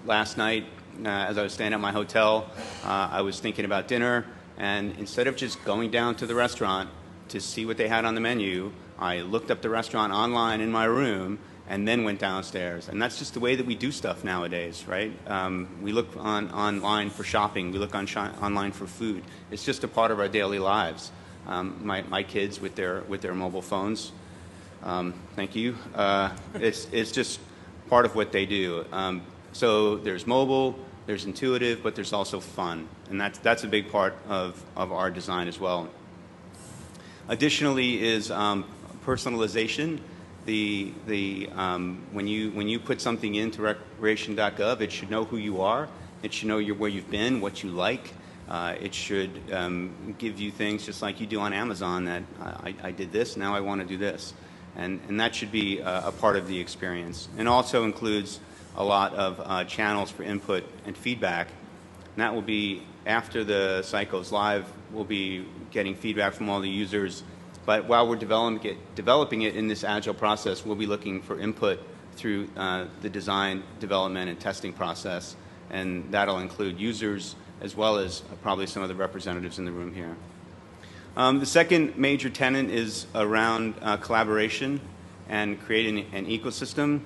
Last night, as I was staying at my hotel, I was thinking about dinner, and instead of just going down to the restaurant to see what they had on the menu, I looked up the restaurant online in my room and then went downstairs. And that's just the way that we do stuff nowadays, right? We look online for shopping. We look online for food. It's just a part of our daily lives. My kids with their mobile phones, thank you. It's just part of what they do. So there's mobile, there's intuitive, but there's also fun. And that's a big part of our design as well. Additionally is personalization. When you put something into recreation.gov, it should know who you are. It should know where you've been, what you like. It should give you things just like you do on Amazon that I did this, now I want to do this. And that should be a part of the experience. And also includes a lot of channels for input and feedback. And that will be after the site goes live, we'll be getting feedback from all the users. But while we're developing it in this agile process, we'll be looking for input through the design, development, and testing process. And that'll include users as well as probably some of the representatives in the room here. The second major tenet is around collaboration and creating an ecosystem.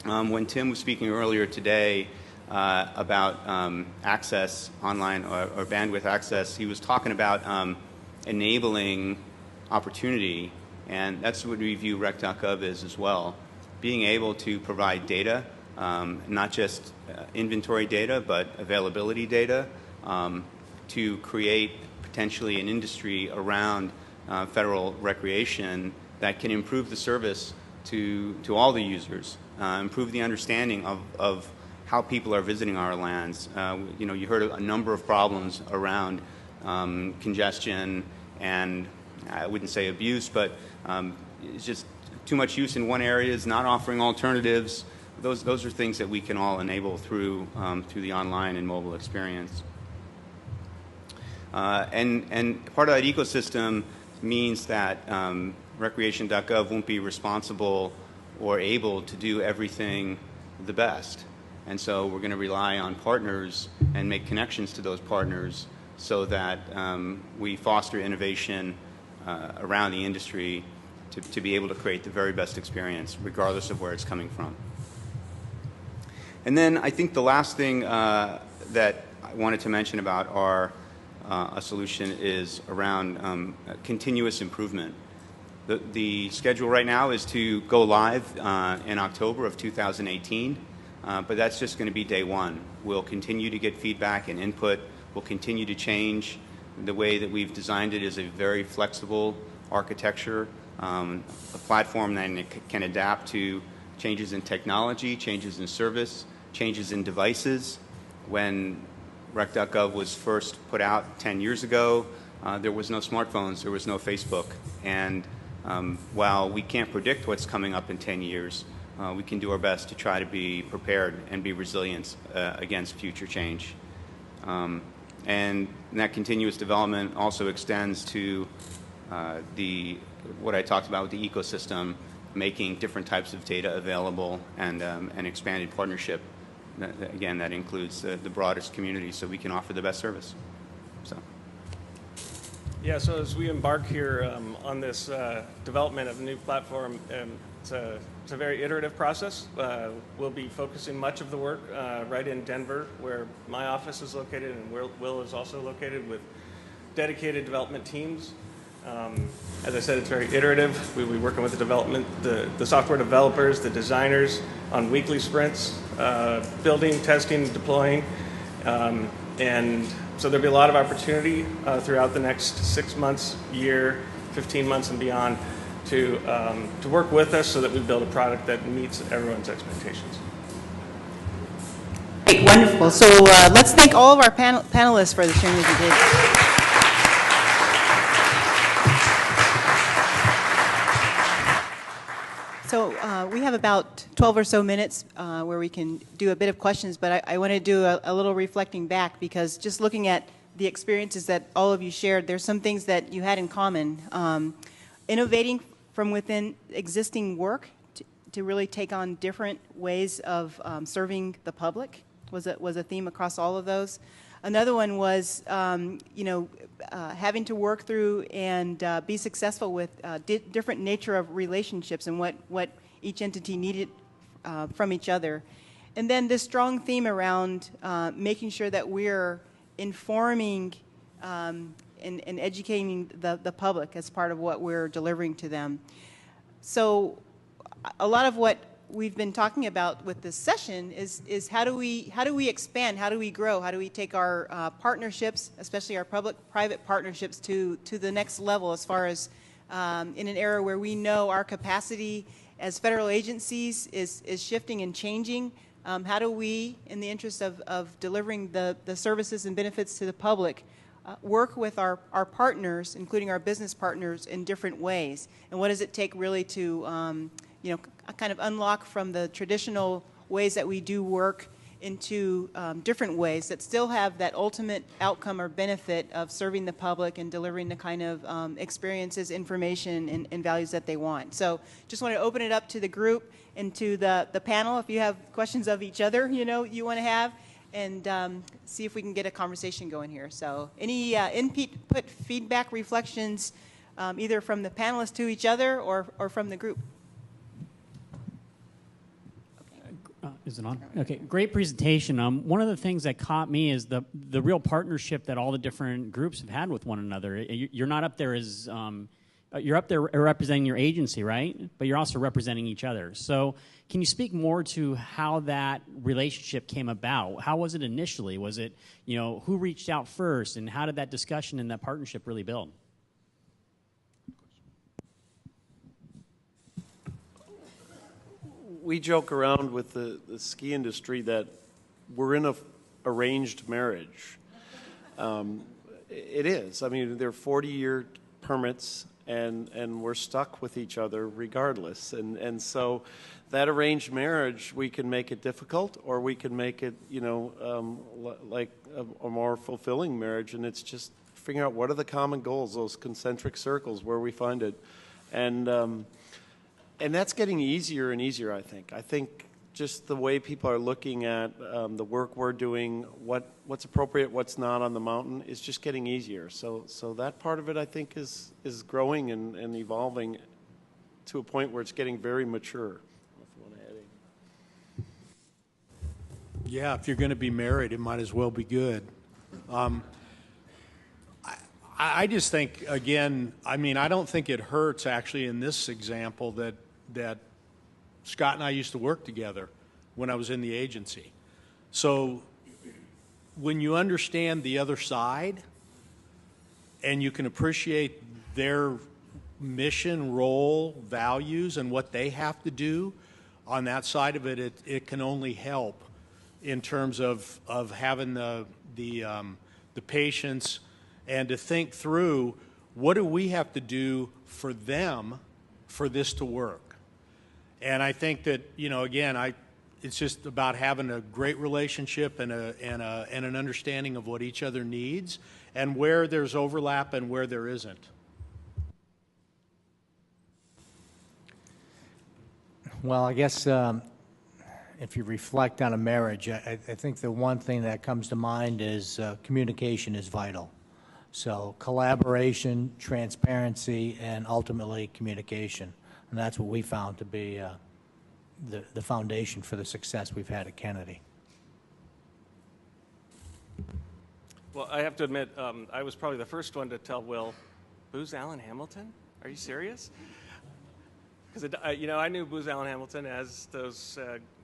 When Tim was speaking earlier today about access online or bandwidth access, he was talking about enabling opportunity, and that's what we view rec.gov as well. Being able to provide data, not just inventory data, but availability data, to create potentially an industry around federal recreation that can improve the service to all the users, improve the understanding of how people are visiting our lands. You heard a number of problems around congestion and I wouldn't say abuse, but it's just too much use in one area is not offering alternatives. Those are things that we can all enable through the online and mobile experience. And part of that ecosystem means that recreation.gov won't be responsible or able to do everything the best. And so we're going to rely on partners and make connections to those partners so that we foster innovation around the industry to be able to create the very best experience, regardless of where it's coming from. And then I think the last thing that I wanted to mention about our a solution is around continuous improvement. The schedule right now is to go live in October of 2018, but that's just going to be day one. We'll continue to get feedback and input. We'll continue to change. The way that we've designed it is a very flexible architecture, a platform that can adapt to changes in technology, changes in service, changes in devices. When Rec.gov was first put out 10 years ago, there was no smartphones, there was no Facebook. And while we can't predict what's coming up in 10 years, we can do our best to try to be prepared and be resilient against future change. And that continuous development also extends to what I talked about with the ecosystem, making different types of data available and an expanded partnership. Again, that includes the broadest community so we can offer the best service. So. Yeah, so as we embark here on this development of a new platform, it's a very iterative process. We'll be focusing much of the work right in Denver, where my office is located, and where Will is also located, with dedicated development teams. As I said, it's very iterative. We'll be working with the software developers, the designers on weekly sprints, building, testing, deploying, and so there'll be a lot of opportunity throughout the next 6 months, year, 15 months, and beyond to work with us so that we build a product that meets everyone's expectations. Great, wonderful. So let's thank all of our panelists for the sharing that you did. So we have about 12 or so minutes where we can do a bit of questions, but I want to do a little reflecting back, because just looking at the experiences that all of you shared, there's some things that you had in common. Innovating from within existing work to really take on different ways of serving the public was a theme across all of those. Another one was, having to work through and be successful with different nature of relationships and what each entity needed from each other. And then this strong theme around making sure that we're informing and educating the public as part of what we're delivering to them. So a lot of what we've been talking about with this session is how do we expand, how do we grow, how do we take our partnerships, especially our public-private partnerships, to the next level, as far as in an era where we know our capacity as federal agencies is shifting and changing. How do we, in the interest of delivering the services and benefits to the public, work with our partners, including our business partners, in different ways? And what does it take really to kind of unlock from the traditional ways that we do work into different ways that still have that ultimate outcome or benefit of serving the public and delivering the kind of experiences, information, and values that they want. So just want to open it up to the group and to the panel if you have questions of each other, you want to have, and see if we can get a conversation going here. So any input, feedback, reflections, either from the panelists to each other or from the group? Is it on? Okay, great presentation. One of the things that caught me is the real partnership that all the different groups have had with one another. You're not up there as, you're up there representing your agency, right? But you're also representing each other. So can you speak more to how that relationship came about? How was it initially? Was it, who reached out first, and how did that discussion and that partnership really build? We joke around with the ski industry that we're in a arranged marriage. It is. I mean, they're 40-year permits, and we're stuck with each other regardless. And so that arranged marriage, we can make it difficult, or we can make it, like a more fulfilling marriage, and it's just figuring out what are the common goals, those concentric circles where we find it. And that's getting easier and easier, I think. I think just the way people are looking at the work we're doing, what's appropriate, what's not on the mountain, is just getting easier. So that part of it, I think, is growing and evolving to a point where it's getting very mature. Yeah, if you're going to be married, it might as well be good. I just think, again, I mean, I don't think it hurts, actually, in this example that Scott and I used to work together when I was in the agency. So when you understand the other side and you can appreciate their mission, role, values, and what they have to do on that side of it, it can only help in terms of having the patience and to think through, what do we have to do for them for this to work? And I think that, you know, again, it's just about having a great relationship and an understanding of what each other needs and where there's overlap and where there isn't. Well, I guess if you reflect on a marriage, I think the one thing that comes to mind is communication is vital. So collaboration, transparency, and ultimately communication. And that's what we found to be the foundation for the success we've had at Kennedy. Well, I have to admit, I was probably the first one to tell Will, Booz Allen Hamilton? Are you serious? Because, you know, I knew Booz Allen Hamilton as those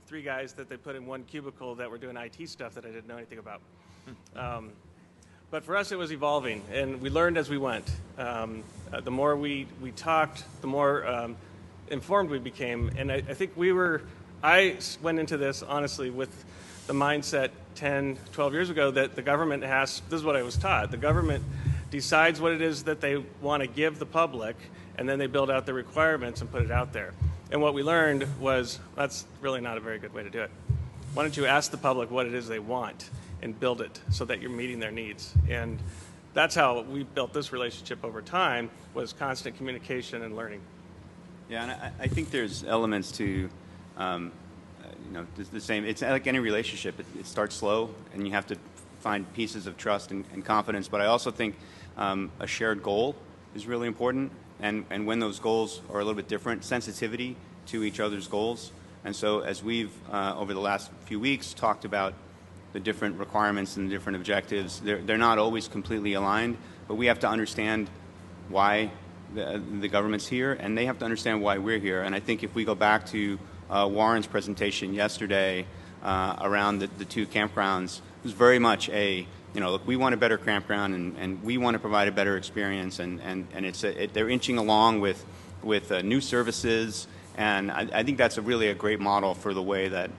three guys that they put in one cubicle that were doing IT stuff that I didn't know anything about. But for us, it was evolving, and we learned as we went. The more we talked, the more informed we became. And I think I went into this, honestly, with the mindset 10, 12 years ago that the government this is what I was taught, the government decides what it is that they want to give the public, and then they build out the requirements and put it out there. And what we learned was that's really not a very good way to do it. Why don't you ask the public what it is they want and build it so that you're meeting their needs? And that's how we built this relationship over time, was constant communication and learning. Yeah, and I think there's elements to, you know, the same. It's like any relationship. It starts slow, and you have to find pieces of trust and confidence. But I also think a shared goal is really important. And when those goals are a little bit different, sensitivity to each other's goals. And so as we've, over the last few weeks, talked about the different requirements and the different objectives, they're not always completely aligned, but we have to understand why the government's here, and they have to understand why we're here. And I think if we go back to Warren's presentation yesterday around the two campgrounds, it was very much you know, look, we want a better campground, and we want to provide a better experience, and they're inching along with new services, and I think that's really a great model for the way that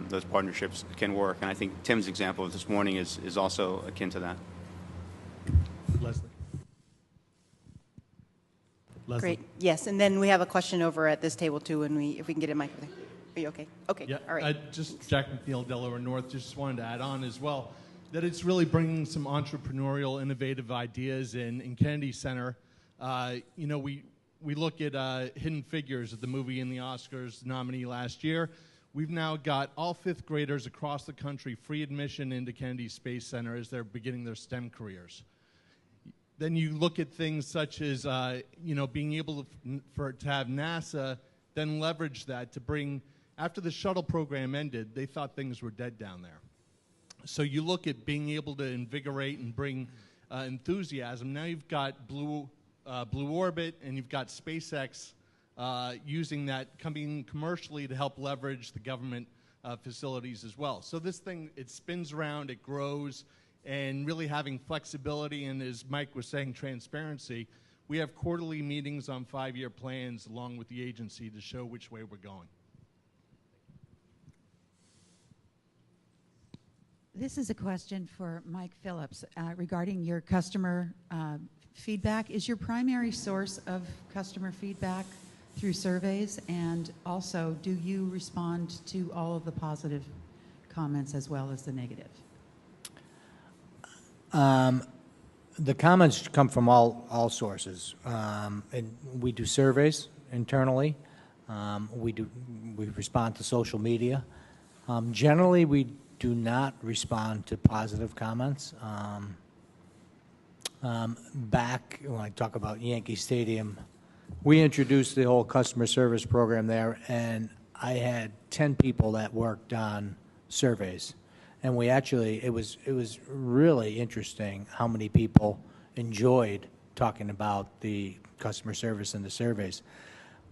those partnerships can work. And I think Tim's example of this morning is also akin to that. Leslie. Great. Yes, and then we have a question over at this table too, and if we can get a mic over there. Are you okay? Okay. Yeah. All right. Just Jack McNeil, Delaware North. Just wanted to add on as well that it's really bringing some entrepreneurial, innovative ideas in Kennedy Center. You know, we look at Hidden Figures, the movie in the Oscars nominee last year. We've now got all fifth graders across the country free admission into Kennedy Space Center as they're beginning their STEM careers. Then you look at things such as, you know, being able to have NASA then leverage that to bring, after the shuttle program ended, they thought things were dead down there. So you look at being able to invigorate and bring enthusiasm. Now you've got Blue Orbit, and you've got SpaceX using that coming commercially to help leverage the government facilities as well. So this thing, it spins around, it grows, and really having flexibility, and as Mike was saying, transparency. We have quarterly meetings on 5-year plans along with the agency to show which way we're going. This is a question for Mike Phillips regarding your customer feedback. Is your primary source of customer feedback through surveys? And also, do you respond to all of the positive comments as well as the negative? The comments come from all sources. And we do surveys internally. We respond to social media. Generally, we do not respond to positive comments. Back when I talk about Yankee Stadium, we introduced the whole customer service program there, and I had 10 people that worked on surveys. And we actually, it was really interesting how many people enjoyed talking about the customer service and the surveys.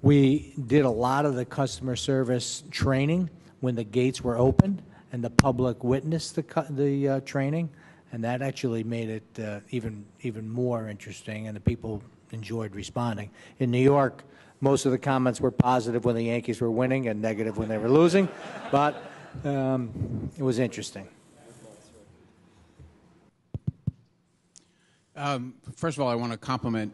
We did a lot of the customer service training when the gates were opened, and the public witnessed the training, and that actually made it even more interesting, and the people enjoyed responding. In New York, most of the comments were positive when the Yankees were winning and negative when they were losing, but it was interesting. First of all, I want to compliment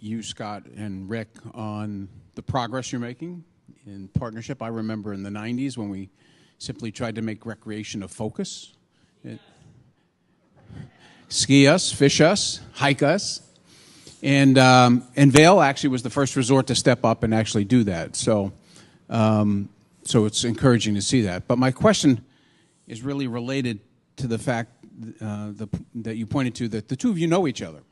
you, Scott, and Rick on the progress you're making in partnership. I remember in the 90s when we simply tried to make recreation a focus. Ski us, fish us, hike us. And Vail actually was the first resort to step up and actually do that. So it's encouraging to see that. But my question is really related to the fact that you pointed to, that the two of you know each other.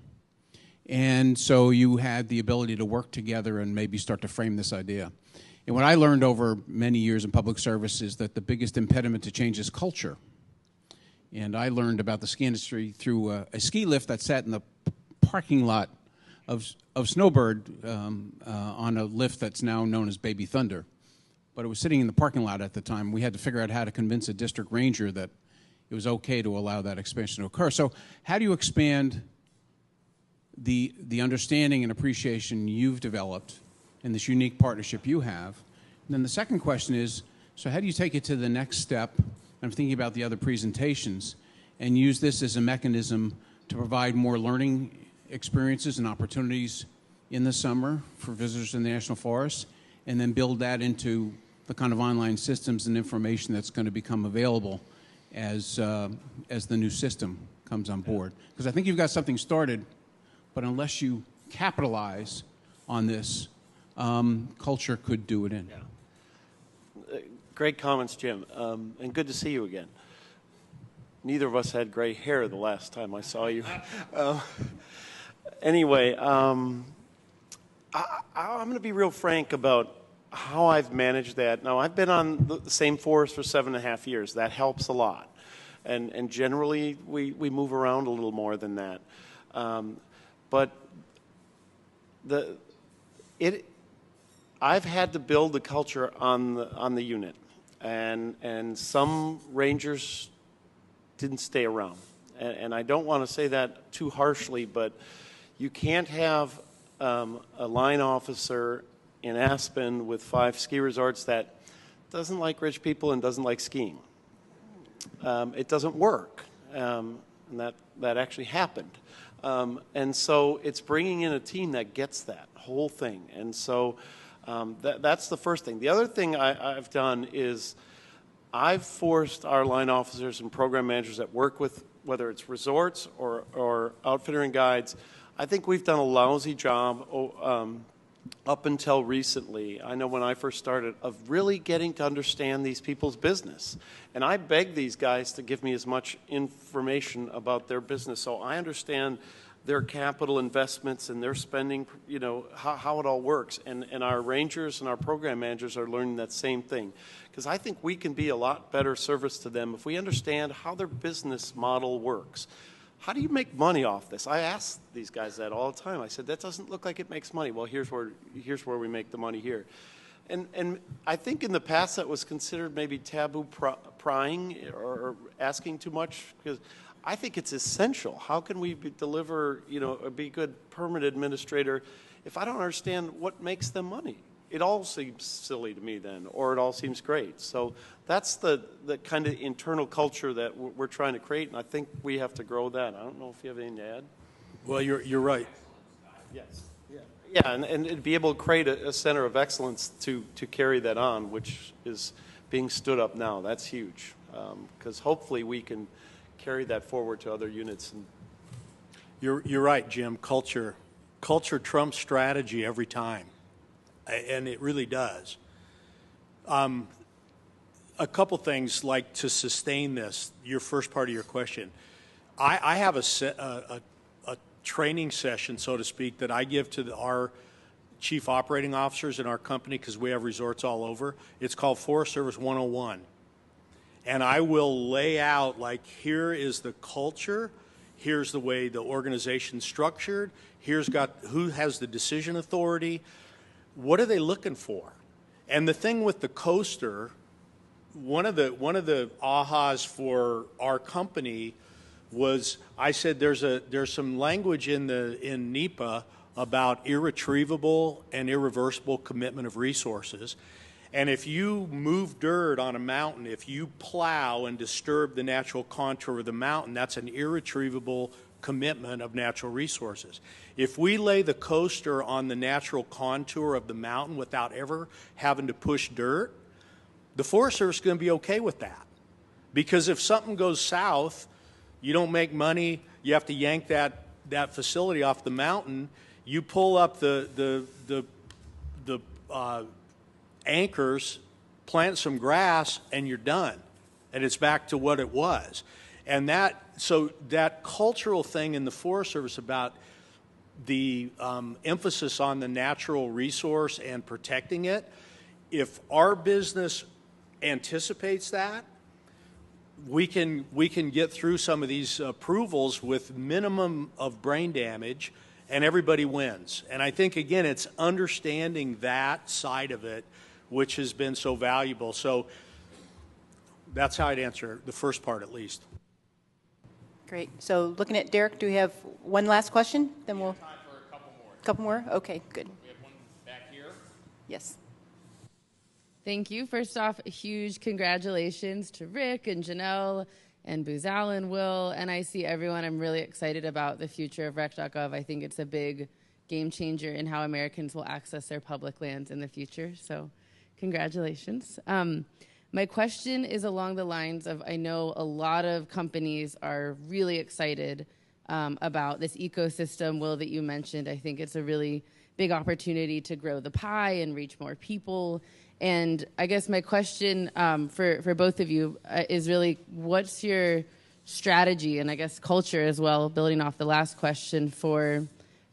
And so you had the ability to work together and maybe start to frame this idea. And what I learned over many years in public service is that the biggest impediment to change is culture. And I learned about the ski industry through a ski lift that sat in the parking lot of Snowbird on a lift that's now known as Baby Thunder. But it was sitting in the parking lot at the time. We had to figure out how to convince a district ranger that it was okay to allow that expansion to occur. So how do you expand the understanding and appreciation you've developed in this unique partnership you have? And then the second question is, so how do you take it to the next step? I'm thinking about the other presentations, and use this as a mechanism to provide more learning experiences and opportunities in the summer for visitors in the National Forest, and then build that into the kind of online systems and information that's going to become available as the new system comes on board. Because I think you've got something started, but unless you capitalize on this, culture could do it in. Yeah. Great comments, Jim, and good to see you again. Neither of us had gray hair the last time I saw you. Anyway, I'm going to be real frank about how I've managed that. Now, I've been on the same force for 7.5 years. That helps a lot. And generally, we move around a little more than that. But I've had to build the culture on the unit. And some rangers didn't stay around. And I don't want to say that too harshly, but you can't have a line officer in Aspen with 5 ski resorts that doesn't like rich people and doesn't like skiing. It doesn't work, and that actually happened. And so it's bringing in a team that gets that whole thing. And so that's the first thing. The other thing I've done is I've forced our line officers and program managers that work with, whether it's resorts or outfitter and guides, I think we've done a lousy job up until recently. I know when I first started, of really getting to understand these people's business. And I beg these guys to give me as much information about their business so I understand their capital investments and their spending, you know, how it all works. And our rangers and our program managers are learning that same thing. Because I think we can be a lot better service to them if we understand how their business model works. How do you make money off this? I ask these guys that all the time. I said, that doesn't look like it makes money. Well, here's where we make the money here. And I think in the past that was considered maybe taboo prying or asking too much, because I think it's essential. How can we deliver, you know, be a good permit administrator if I don't understand what makes them money? It all seems silly to me then, or it all seems great. So that's the kind of internal culture that we're trying to create, and I think we have to grow that. I don't know if you have anything to add. Well, you're right. Yes. Yeah, and be able to create a center of excellence to carry that on, which is being stood up now. That's huge, because hopefully we can carry that forward to other units. You're right, Jim. Culture trumps strategy every time, and it really does. A couple things like to sustain this. Your first part of your question, I have a training session, so to speak, that I give to our chief operating officers in our company because we have resorts all over. It's called Forest Service 101. And I will lay out, like, here is the culture, here's the way the organization's structured, who has the decision authority, what are they looking for? And the thing with the coaster, one of the ahas for our company was, I said there's some language in NEPA about irretrievable and irreversible commitment of resources. And if you move dirt on a mountain, if you plow and disturb the natural contour of the mountain, that's an irretrievable commitment of natural resources. If we lay the coaster on the natural contour of the mountain without ever having to push dirt, the Forest Service is going to be okay with that. Because if something goes south, you don't make money, you have to yank that facility off the mountain, you pull up the anchors, plant some grass, and you're done. And it's back to what it was. And so that cultural thing in the Forest Service about the emphasis on the natural resource and protecting it, if our business anticipates that, we can get through some of these approvals with minimum of brain damage, and everybody wins. And I think, again, it's understanding that side of it which has been so valuable. So that's how I'd answer the first part, at least. Great. So looking at Derek, do we have one last question? Then we'll... Time for a couple more. Couple more? Okay, good. We have one back here. Yes. Thank you. First off, a huge congratulations to Rick and Janelle and Booz and Will, and I see everyone. I'm really excited about the future of rec.gov. I think it's a big game changer in how Americans will access their public lands in the future. So congratulations. My question is along the lines of, I know a lot of companies are really excited about this ecosystem, Will, that you mentioned. I think it's a really big opportunity to grow the pie and reach more people. And I guess my question for both of you is really, what's your strategy and I guess culture as well, building off the last question, for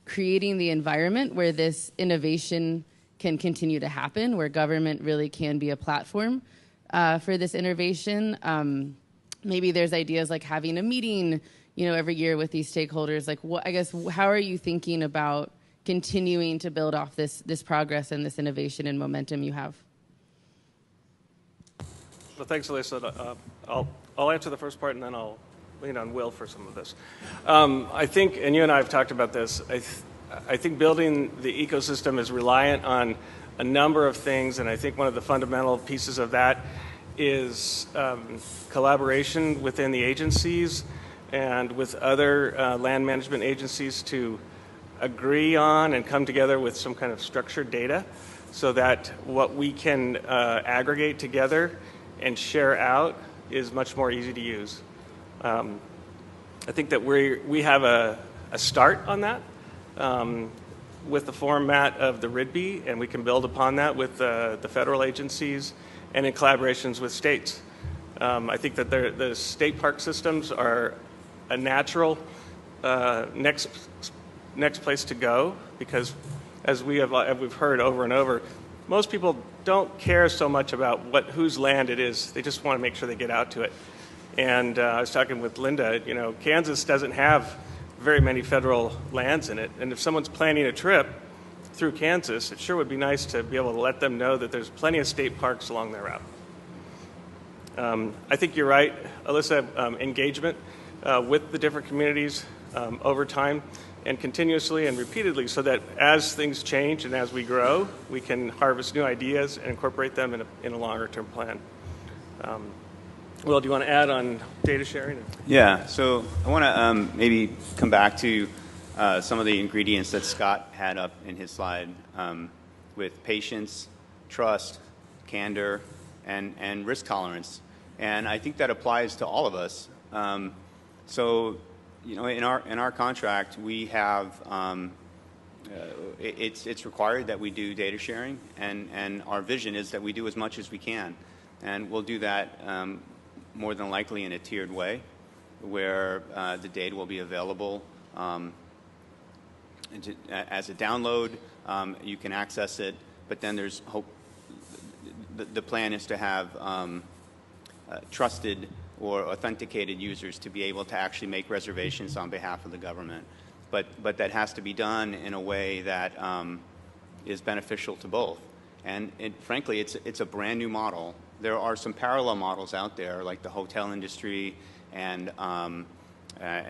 creating the environment where this innovation can continue to happen, where government really can be a platform for this innovation? Maybe there's ideas like having a meeting, every year with these stakeholders. Like, how are you thinking about continuing to build off this progress and this innovation and momentum you have? Well, thanks, Alyssa. I'll answer the first part, and then I'll lean on Will for some of this. I think, and you and I have talked about this, I think building the ecosystem is reliant on a number of things, and I think one of the fundamental pieces of that is collaboration within the agencies and with other land management agencies to agree on and come together with some kind of structured data so that what we can aggregate together and share out is much more easy to use. I think that we have a start on that with the format of the RIDB, and we can build upon that with the federal agencies and in collaborations with states. I think that the state park systems are a natural next place to go, because as we've heard over and over, most people don't care so much about whose land it is. They just want to make sure they get out to it. And I was talking with Linda, Kansas doesn't have very many federal lands in it. And if someone's planning a trip through Kansas, it sure would be nice to be able to let them know that there's plenty of state parks along their route. I think you're right, Alyssa, engagement with the different communities over time and continuously and repeatedly, so that as things change and as we grow, we can harvest new ideas and incorporate them in a longer-term plan. Will, do you want to add on data sharing? Yeah, so I want to maybe come back to some of the ingredients that Scott had up in his slide with patience, trust, candor, and risk tolerance. And I think that applies to all of us. So you know, in our contract, we have it's required that we do data sharing, and our vision is that we do as much as we can, and we'll do that more than likely in a tiered way, where the data will be available as a download. You can access it, but then there's hope. The plan is to have trusted or authenticated users to be able to actually make reservations on behalf of the government. But that has to be done in a way that is beneficial to both. And frankly, it's a brand new model. There are some parallel models out there, like the hotel industry and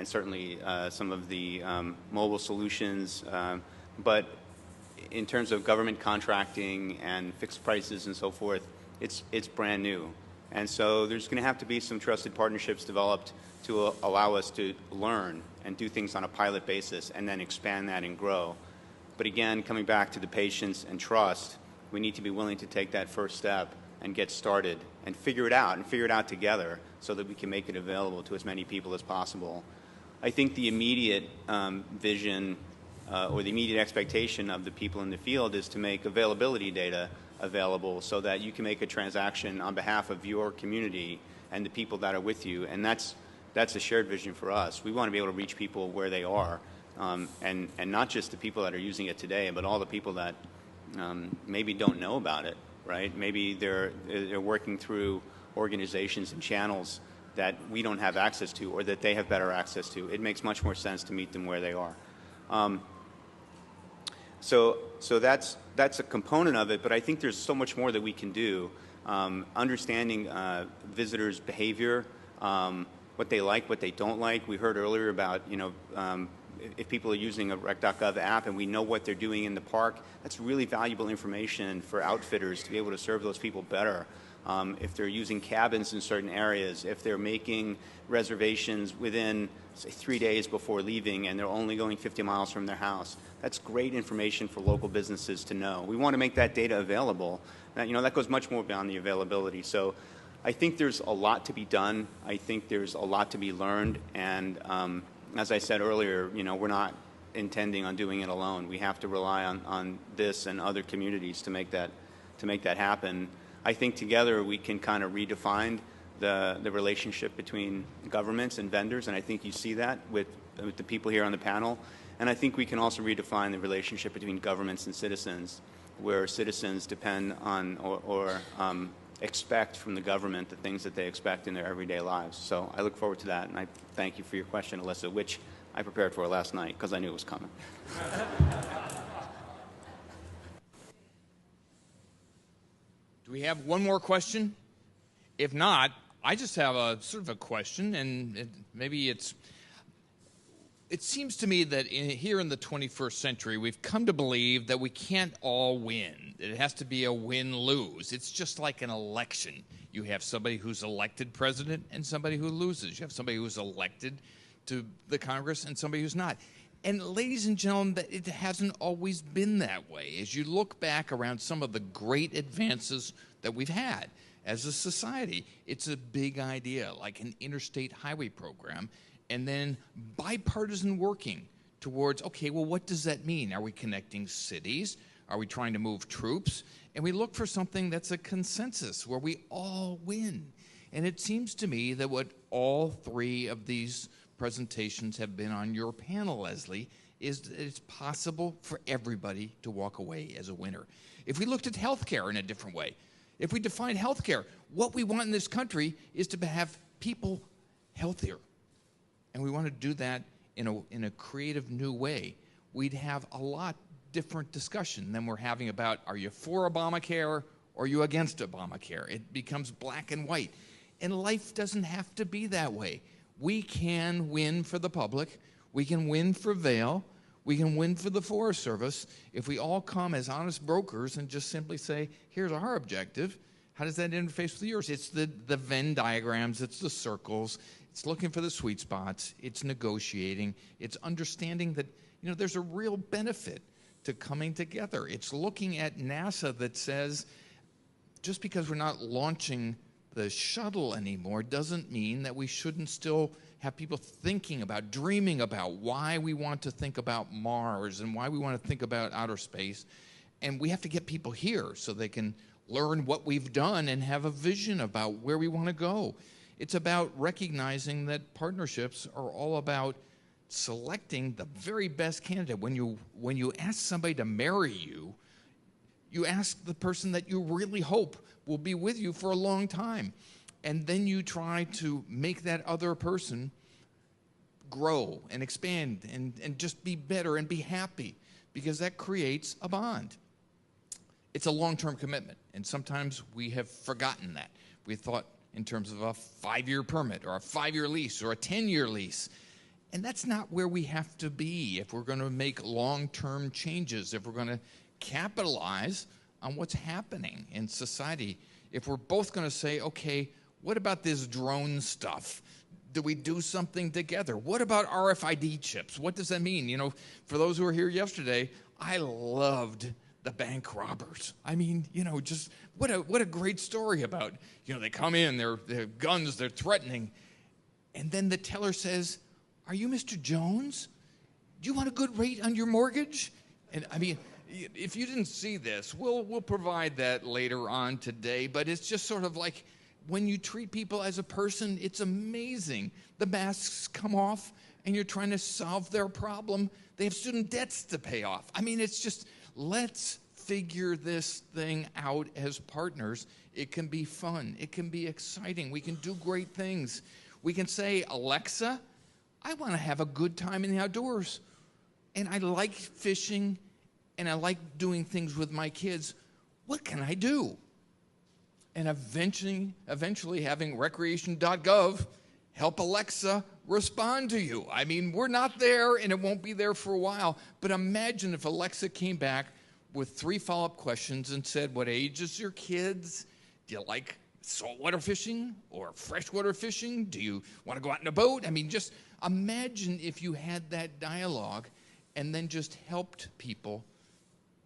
certainly some of the mobile solutions. But in terms of government contracting and fixed prices and so forth, it's brand new. And so there's going to have to be some trusted partnerships developed to allow us to learn and do things on a pilot basis and then expand that and grow. But again, coming back to the patience and trust, we need to be willing to take that first step and get started and figure it out together so that we can make it available to as many people as possible. I think the immediate vision or the immediate expectation of the people in the field is to make availability data available so that you can make a transaction on behalf of your community and the people that are with you. And that's a shared vision for us. We want to be able to reach people where they are, and not just the people that are using it today, but all the people that maybe don't know about it, right? Maybe they're working through organizations and channels that we don't have access to or that they have better access to. It makes much more sense to meet them where they are. So that's a component of it, but I think there's so much more that we can do. Understanding visitors' behavior, what they like, what they don't like. We heard earlier about, you know, if people are using a rec.gov app and we know what they're doing in the park, that's really valuable information for outfitters to be able to serve those people better. If they're using cabins in certain areas, if they're making reservations within, say, 3 days before leaving and they're only going 50 miles from their house, that's great information for local businesses to know. We want to make that data available. Now, you know, that goes much more beyond the availability. So I think there's a lot to be done. I think there's a lot to be learned. And as I said earlier, you know, we're not intending on doing it alone. We have to rely on this and other communities to make that happen. I think together we can kind of redefine the relationship between governments and vendors, and I think you see that with the people here on the panel. And I think we can also redefine the relationship between governments and citizens, where citizens depend on or expect from the government the things that they expect in their everyday lives. So I look forward to that, and I thank you for your question, Alyssa, which I prepared for last night because I knew it was coming. Do we have one more question? If not, I just have a sort of a question, and maybe it seems to me that here in the 21st century, we've come to believe that we can't all win. It has to be a win-lose. It's just like an election. You have somebody who's elected president and somebody who loses. You have somebody who's elected to the Congress and somebody who's not. And ladies and gentlemen, it hasn't always been that way. As you look back around some of the great advances that we've had as a society, it's a big idea, like an interstate highway program, and then bipartisan working towards, okay, well, what does that mean? Are we connecting cities? Are we trying to move troops? And we look for something that's a consensus where we all win. And it seems to me that what all three of these presentations have been on your panel, Leslie, is that it's possible for everybody to walk away as a winner. If we looked at healthcare in a different way, if we defined healthcare, what we want in this country is to have people healthier. And we want to do that in a creative new way. We'd have a lot different discussion than we're having about, are you for Obamacare or are you against Obamacare? It becomes black and white. And life doesn't have to be that way. We can win for the public. We can win for Vail. We can win for the Forest Service if we all come as honest brokers and just simply say, here's our objective. How does that interface with yours? It's the Venn diagrams. It's the circles. It's looking for the sweet spots. It's negotiating. It's understanding that, you know, there's a real benefit to coming together. It's looking at NASA that says, just because we're not launching the shuttle anymore doesn't mean that we shouldn't still have people thinking about, dreaming about why we want to think about Mars and why we want to think about outer space. And we have to get people here so they can learn what we've done and have a vision about where we want to go. It's about recognizing that partnerships are all about selecting the very best candidate. When you ask somebody to marry you, you ask the person that you really hope will be with you for a long time. And then you try to make that other person grow and expand and just be better and be happy, because that creates a bond. It's a long-term commitment, and sometimes we have forgotten that. We thought in terms of a 5-year permit or a 5-year lease or a 10-year lease. And that's not where we have to be if we're going to make long-term changes, if we're going to capitalize on what's happening in society. If we're both going to say, okay, what about this drone stuff? Do we do something together? What about RFID chips? What does that mean? You know, for those who were here yesterday, I loved the bank robbers. I mean, you know, just what a great story about, you know, they come in, they have guns, they're threatening. And then the teller says, "Are you Mr. Jones? Do you want a good rate on your mortgage?" And I mean, if you didn't see this, we'll provide that later on today, but it's just sort of like when you treat people as a person, it's amazing. The masks come off and you're trying to solve their problem. They have student debts to pay off. I mean, it's just, let's figure this thing out as partners. It can be fun. It can be exciting. We can do great things. We can say, "Alexa, I want to have a good time in the outdoors. And I like fishing, and I like doing things with my kids. What can I do?" And eventually having recreation.gov help Alexa respond to you. I mean, we're not there, and it won't be there for a while. But imagine if Alexa came back with 3 follow-up questions and said, "What age is your kids? Do you like saltwater fishing or freshwater fishing? Do you want to go out in a boat?" I mean, just imagine if you had that dialogue and then just helped people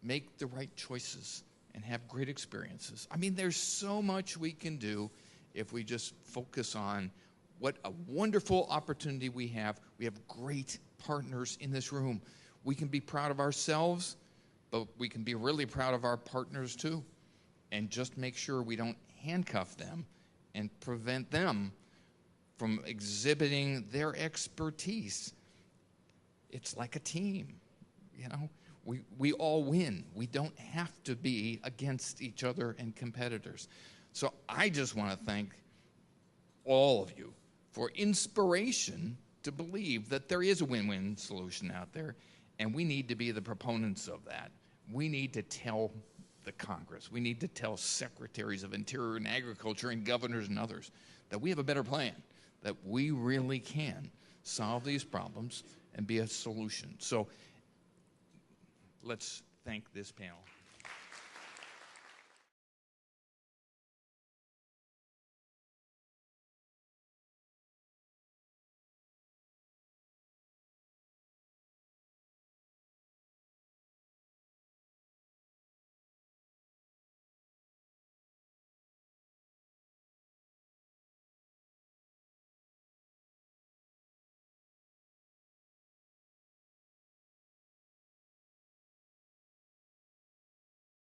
make the right choices and have great experiences. I mean, there's so much we can do if we just focus on what a wonderful opportunity we have. We have great partners in this room. We can be proud of ourselves, but we can be really proud of our partners too. And just make sure we don't handcuff them and prevent them from exhibiting their expertise. It's like a team, you know? We all win. We don't have to be against each other and competitors. So I just want to thank all of you for inspiration to believe that there is a win-win solution out there, and we need to be the proponents of that. We need to tell the Congress, we need to tell secretaries of Interior and Agriculture and governors and others that we have a better plan, that we really can solve these problems and be a solution. So let's thank this panel.